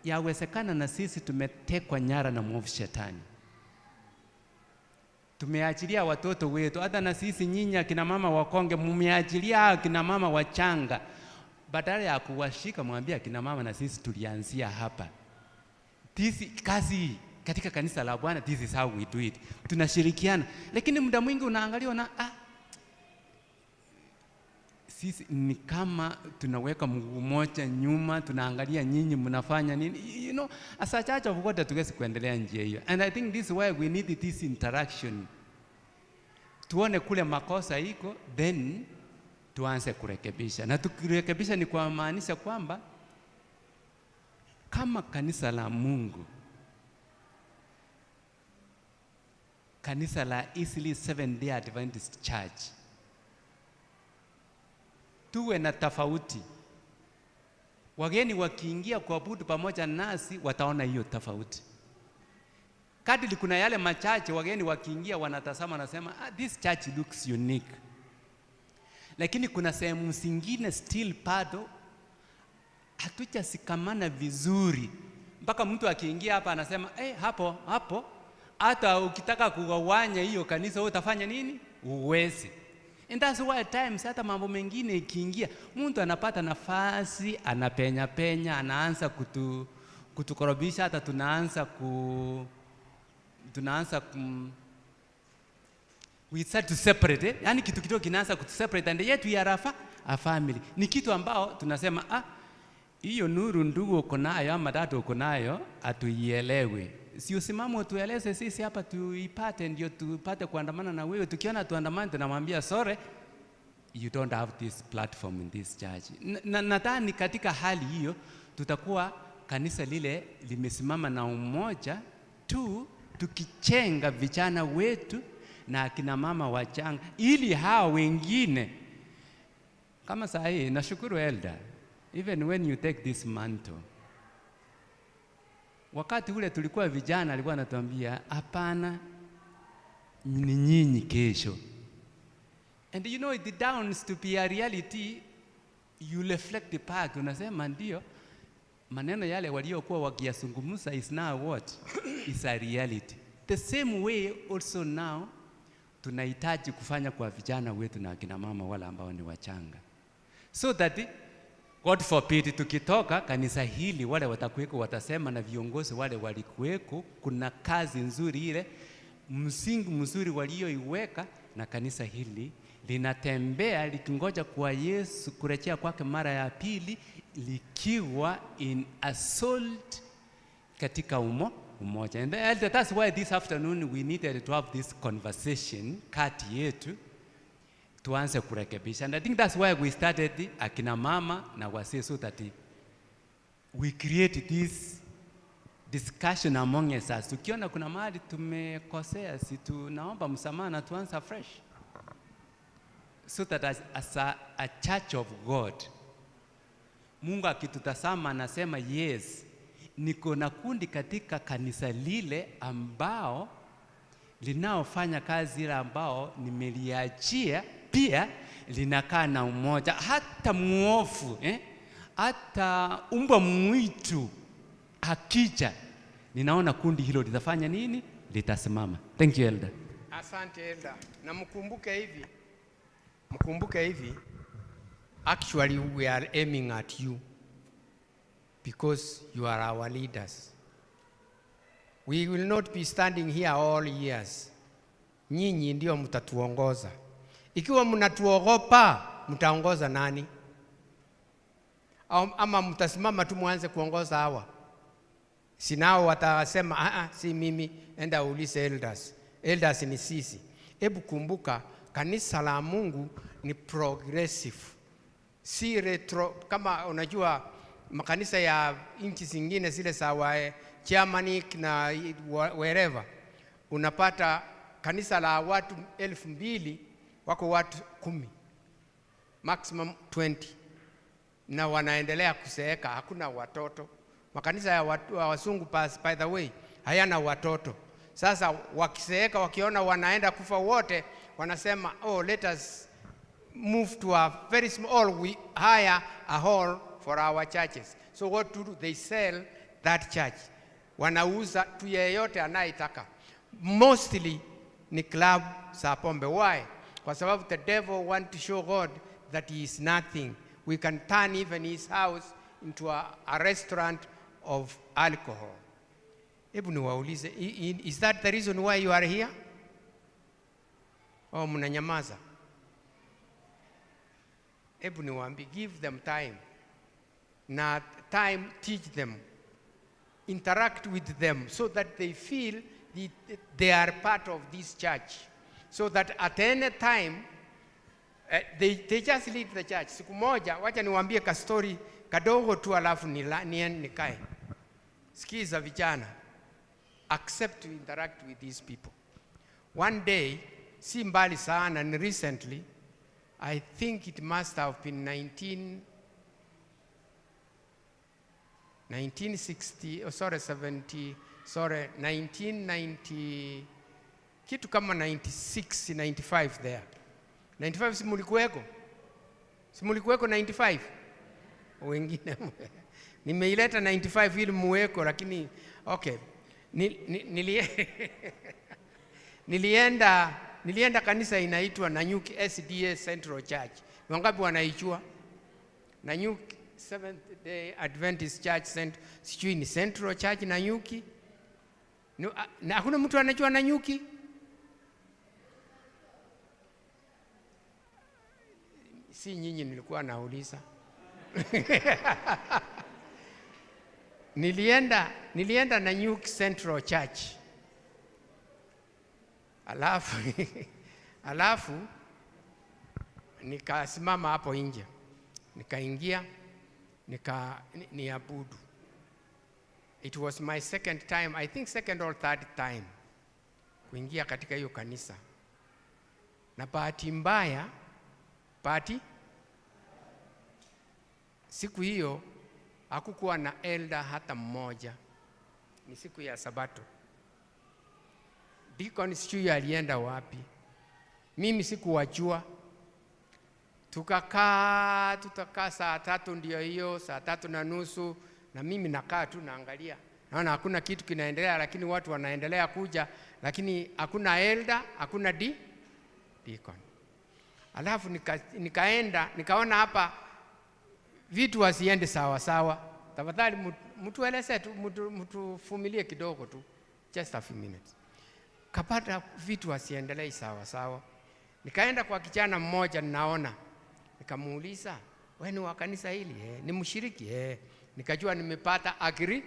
Yawezekana na sisi tumetekwa nyara na mwovu shetani. Tumeachilia watoto wetu, hata na sisi nyinyi akina mama wakonge mmeachilia akina mama wachanga. Badala ya kuwashika mwambie akina mama na sisi tulianzia hapa. Kazi katika kanisa la Bwana, this is how we do it. Tunashirikiana. Lakini muda mwingi unaangalia sisi ni kama tunaweka mguu mmoja nyuma, tunaangalia nyinyi mnafanya nini. You know, as a church of God hatuwezi kuendelea njia hiyo. And I think this is why we need this interaction. Tuone kule makosa iko, then tuanze kurekebisha. Na tukirekebisha ni kwa maanisha kwamba kama kanisa la Mungu, kanisa la Eastleigh Seventh-day Adventist Church, tuwe na tofauti. Wageni wakiingia kuabudu pamoja nasi wataona hiyo tofauti. Kadri kuna yale machache wageni wakiingia wanatazama na sema this church looks unique. Lakini kuna sehemu zingine still bado hatujasikamana vizuri. Mpaka mtu akiingia hapa anasema hapo hata ukitaka kugawanya hiyo kanisa utafanya nini? Uwezi. And that's why at times hata mambo mengine ikiingia mtu anapata nafasi, anapenya, anaanza kutukorobisha, hata we start to separate, yani kitu kidogo kinaanza kutuseparate, and yet we are a family. Ni kitu ambao tunasema hiyo nuru ndugu uko nayo ama dada uko nayo atuielewe. Si usimamo tueleze sisi hapa tuipate ndio tupate kuandamana na wewe. Tukiona tuandamane tunamwambia sorry, you don't have this platform in this church. Nadhani katika hali hiyo tutakuwa kanisa lile limesimama na umoja tu, tukichenga vijana wetu na akina mama wachanga, ili hao wengine kama saa hii. Nashukuru elder, even when you take this mantle, wakati ule tulikuwa vijana alikuwa anatuambia hapana, ni nyinyi kesho. And you know it downs to be a reality. You reflect the back, unasema ndio maneno yale waliokuwa wakiyazungumza is now what is a reality. The same way also now tunahitaji kufanya kwa vijana wetu na akina mama wala ambao ni wachanga, so that God forbid tukitoka kanisa hili wale watakuweko watasema na viongozi wale walikuweko, kuna kazi nzuri ile msingi mzuri walioiweka, na kanisa hili linatembea likingoja kwa Yesu kurejea kwake mara ya pili, likiwa in assault katika umoja. And that's why this afternoon we needed to have this conversation kati yetu, tuanze kurekebisha. And I think that's why we started akina mama na wazee, so that we create this discussion among us. Tukiona kuna mahali tumekosea, si tunaomba msamaha na tuanze fresh, so that as a church of God, Mungu akitutazama anasema yes, niko na kundi katika kanisa lile ambao linaofanya kazi ile ambao nimeliachia, pia linakaa na umoja. Hata muofu hata umbwa mwitu akija, ninaona kundi hilo litafanya nini? Litasimama. Thank you elder. Asante elder. Na mkumbuke hivi, actually we are aiming at you because you are our leaders. We will not be standing here all years. Nyinyi ndio mtatuongoza. Ikiwa mnatuogopa, mtaongoza nani? Ama mtasimama tu muanze kuongoza hawa? Sinao watasema si mimi, enda ulize elders. Elders ni sisi. Hebu kumbuka kanisa la Mungu ni progressive, si retro. Kama unajua makanisa ya nchi zingine zile za Germany na wherever, unapata kanisa la watu 2,000 wako watu 10, maximum 20, na wanaendelea kuseeka, hakuna watoto. Makanisa ya wasungu by the way hayana watoto. Sasa wakiseeka, wakiona wanaenda kufa wote, wanasema let us move to a very small, we hire a hall for our churches. So what to do? They sell that church. Wanauza tu yeyote anayetaka. Mostly ni club za pombe. Why? Kwa sababu the devil want to show God that he is nothing. We can turn even his house into a restaurant of alcohol. Hebu niwaulize, is that the reason why you are here? Oh, mnanyamaza. Hebu niwaambie, give them time. Na time, teach them. Interact with them so that they feel they are part of this church. So that at any time, they just lead the church. Siku moja, wacha niwaambie ka story kadogo tu alafu nikae. Sikiza vijana. Accept to interact with these people. One day, si mbali sana, and recently, I think it must have been 1990, kitu kama 96, 95 there. 95 si mulikuweko? Si mulikuweko 95? Wengine. Nimeileta 95 ili muweko, lakini, okay. Nilienda kanisa inaitwa Nanyuki SDA Central Church. Wangapi wanaijua? Nanyuki Seventh Day Adventist Church sijui ni Central Church Nanyuki. Na hakuna mtu anajua Nanyuki? Si nyinyi nilikuwa nauliza. Nilienda Nanyuki Central Church. Alafu nikasimama hapo nje. Nikaingia niabudu. It was my second time, I think second or third time kuingia katika hiyo kanisa. Na bahati mbaya, siku hiyo hakukuwa na elder hata mmoja. Ni siku ya Sabato. Deacon sijui alienda wapi. Mimi sikuwajua. Tutakaa saa 3 ndio hiyo, saa 3:30, na mimi nakaa tu naangalia. Naona hakuna kitu kinaendelea, lakini watu wanaendelea kuja, lakini hakuna elder, hakuna deacon. Alafu nikaona hapa vitu wasiende sawa sawa. Tafadhali mtueleze tu, mtufumilie kidogo tu. Just a few minutes. Kapata vitu wasiendelee sawa sawa. Nikaenda kwa kijana mmoja ninaona. Nikamuuliza, wewe ni wa kanisa hili? Ni mshiriki? Nikajua nimepata agree?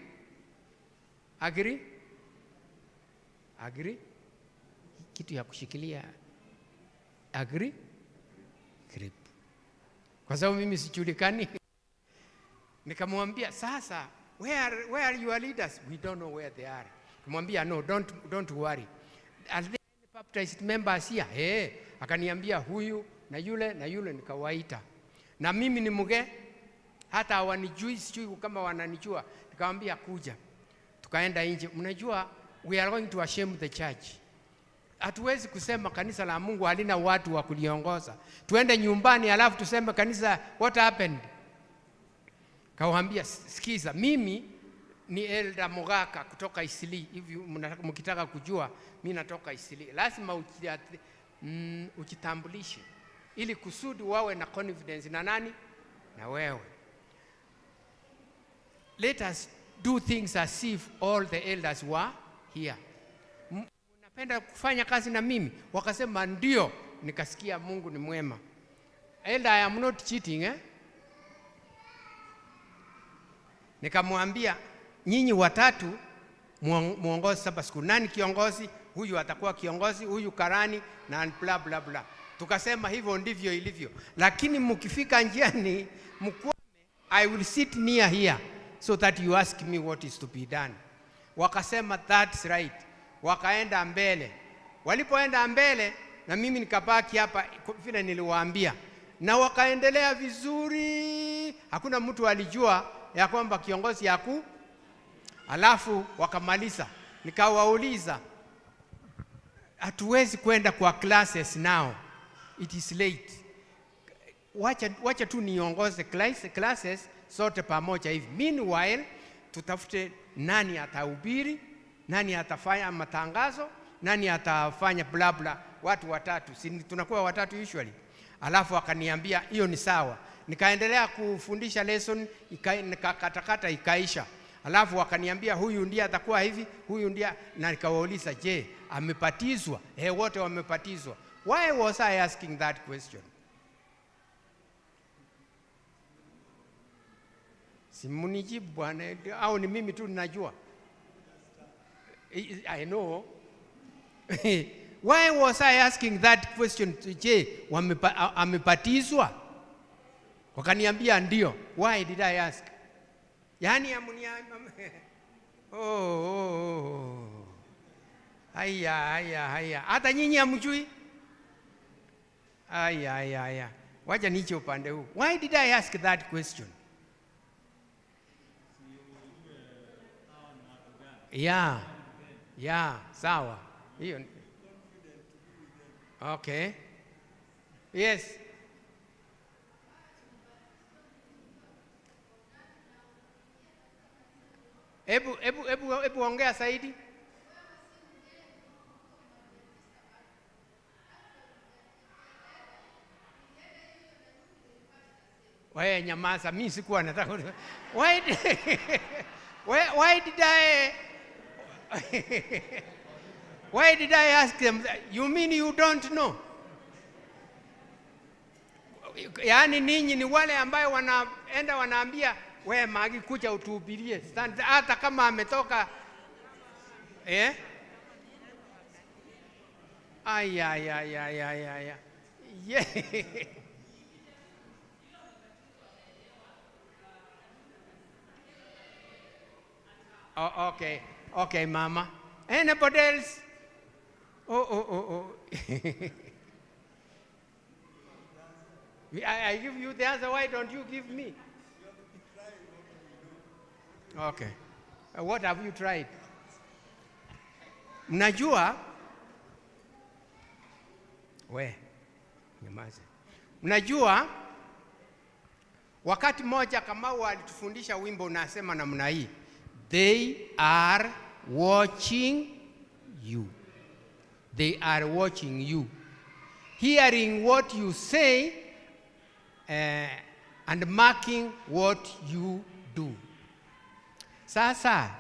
Kitu ya kushikilia agree? Grip. Kwa sababu mimi sijulikani. Nikamwambia, sasa where are your leaders? We don't know where they are. Nikamwambia, no, don't worry. Are there any baptized members here? Akaniambia huyu na yule nikawaita. Na mimi ni mge, hata hawanijui, sijui kama wananijua. Nikamwambia kuja. Tukaenda nje. Mnajua, we are going to ashame the church. Hatuwezi kusema kanisa la Mungu halina watu wa kuliongoza. Tuende nyumbani alafu tuseme kanisa, what happened? Kawaambia, sikiza, mimi ni Elda Mogaka kutoka Isili. Hivi mkitaka kujua, mimi natoka Isili. Lazima ujitambulishe ili kusudi wawe na confidence na nani? Na wewe. Let us do things as if all the elders were here. Unapenda kufanya kazi na mimi? Wakasema ndio. Nikasikia Mungu ni mwema. Elder, I am not cheating, Nikamwambia, nyinyi watatu muongozi Sabbath school. Nani kiongozi? Huyu atakuwa kiongozi, huyu karani na bla bla bla. Tukasema hivyo ndivyo ilivyo. Lakini mkifika njiani mkwame, I will sit near here so that you ask me what is to be done. Wakasema that's right. Wakaenda mbele. Walipoenda mbele na mimi nikabaki hapa vile niliwaambia. Na wakaendelea vizuri. Hakuna mtu alijua ya kwamba kiongozi yaku. Alafu wakamaliza. Nikawauliza, hatuwezi kwenda kwa classes now. It is late. Wacha tu niongoze classes sote pamoja hivi. Meanwhile, tutafute nani atahubiri, nani atafanya matangazo, nani atafanya bla bla. Watu watatu. Si tunakuwa watatu usually. Alafu akaniambia hiyo ni sawa. Nikaendelea kufundisha lesson, nikakatakata ikaisha. Alafu wakaniambia huyu ndiye atakuwa hivi, huyu ndiye, na nikawauliza, je, amepatizwa? Wote wamepatizwa. Why was I asking that question? Simunijibu bwana, au ni mimi tu ninajua? I know. Why was I asking that question? Je, amepatizwa? Wakaniambia ndio. Why did I ask? Yani haya. Hata nyinyi hamjui? Haya. Wacha niche upande huu. Why did I ask that question? Yeah, sawa. Hiyo. Okay. Yes. Ebu ongea zaidi. Wewe nyamaza, mimi sikuwa nataka. Why did I ask them? You mean you don't know? Yaani ninyi ni wale ambayo wanaenda wanaambia wewe Magi kuja utuhubirie. Hata kama ametoka Aya. Yeah. Oh, okay, Mama. Anybody else? Oh. I give you the answer. Why don't you give me? Okay. What have you tried? Mnajua? Nyamaza. Mnajua? Wakati moja Kamau alitufundisha wimbo unasema namna hii. They are watching you. They are watching you. Hearing what you say and marking what you do. Sasa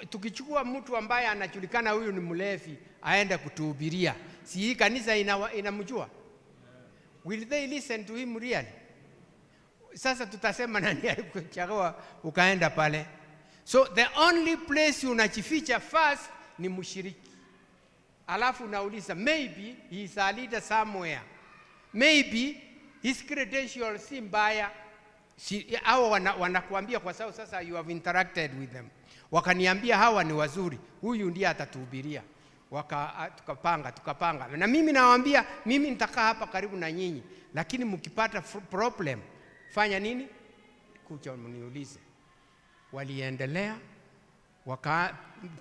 tukichukua mtu ambaye anajulikana huyu ni mlevi aende kutuhubiria, si hii kanisa inamjua? Will they listen to him really? Sasa tutasema nani alikuchagua ukaenda pale? So the only place unajificha first ni mshiriki. Alafu unauliza, maybe he is a leader somewhere. Maybe his credentials si mbaya. Hawa wanakuambia kwa sababu sasa you have interacted with them. Wakaniambia hawa ni wazuri, huyu ndiye atatuhubiria. Tukapanga. Na mimi nawaambia, mimi nitakaa hapa karibu na nyinyi, lakini mkipata problem, fanya nini? Kuja mniulize. Waliendelea,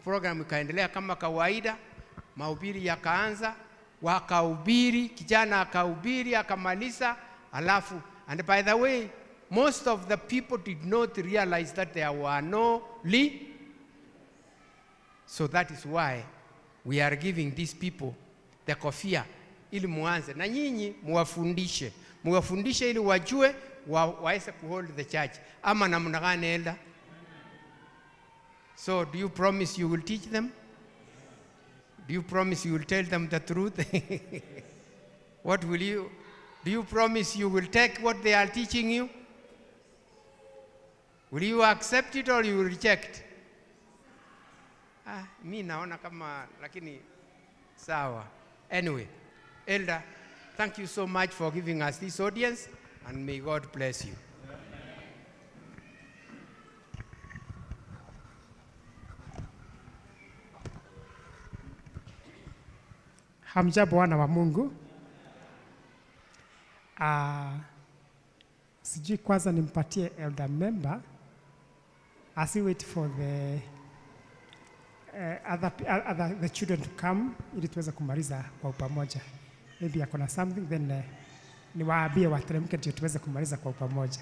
program ikaendelea kama kawaida, mahubiri yakaanza, wakahubiri, kijana akahubiri, akamaliza, alafu, and by the way, most of the people did not realize that there were no So that is why we are giving these people the kofia ili muanze. Na nyinyi muwafundishe ili wajue waweze kuhold the church. Ama namna gani elda? So do you promise you will teach them? Do you promise you will tell them the truth? What will you? Do you promise you will take what they are teaching you? Will you accept it or you will reject? Mi naona kama lakini sawa. Anyway, Elder, thank you so much for giving us this audience and may God bless you. Hamjambo wana wa Mungu. Sijui kwanza nimpatie elder member as we wait for the the children to come ili tuweze kumaliza kwa pamoja. Maybe akona something then niwaambie wateremke ndio tuweze kumaliza kwa pamoja.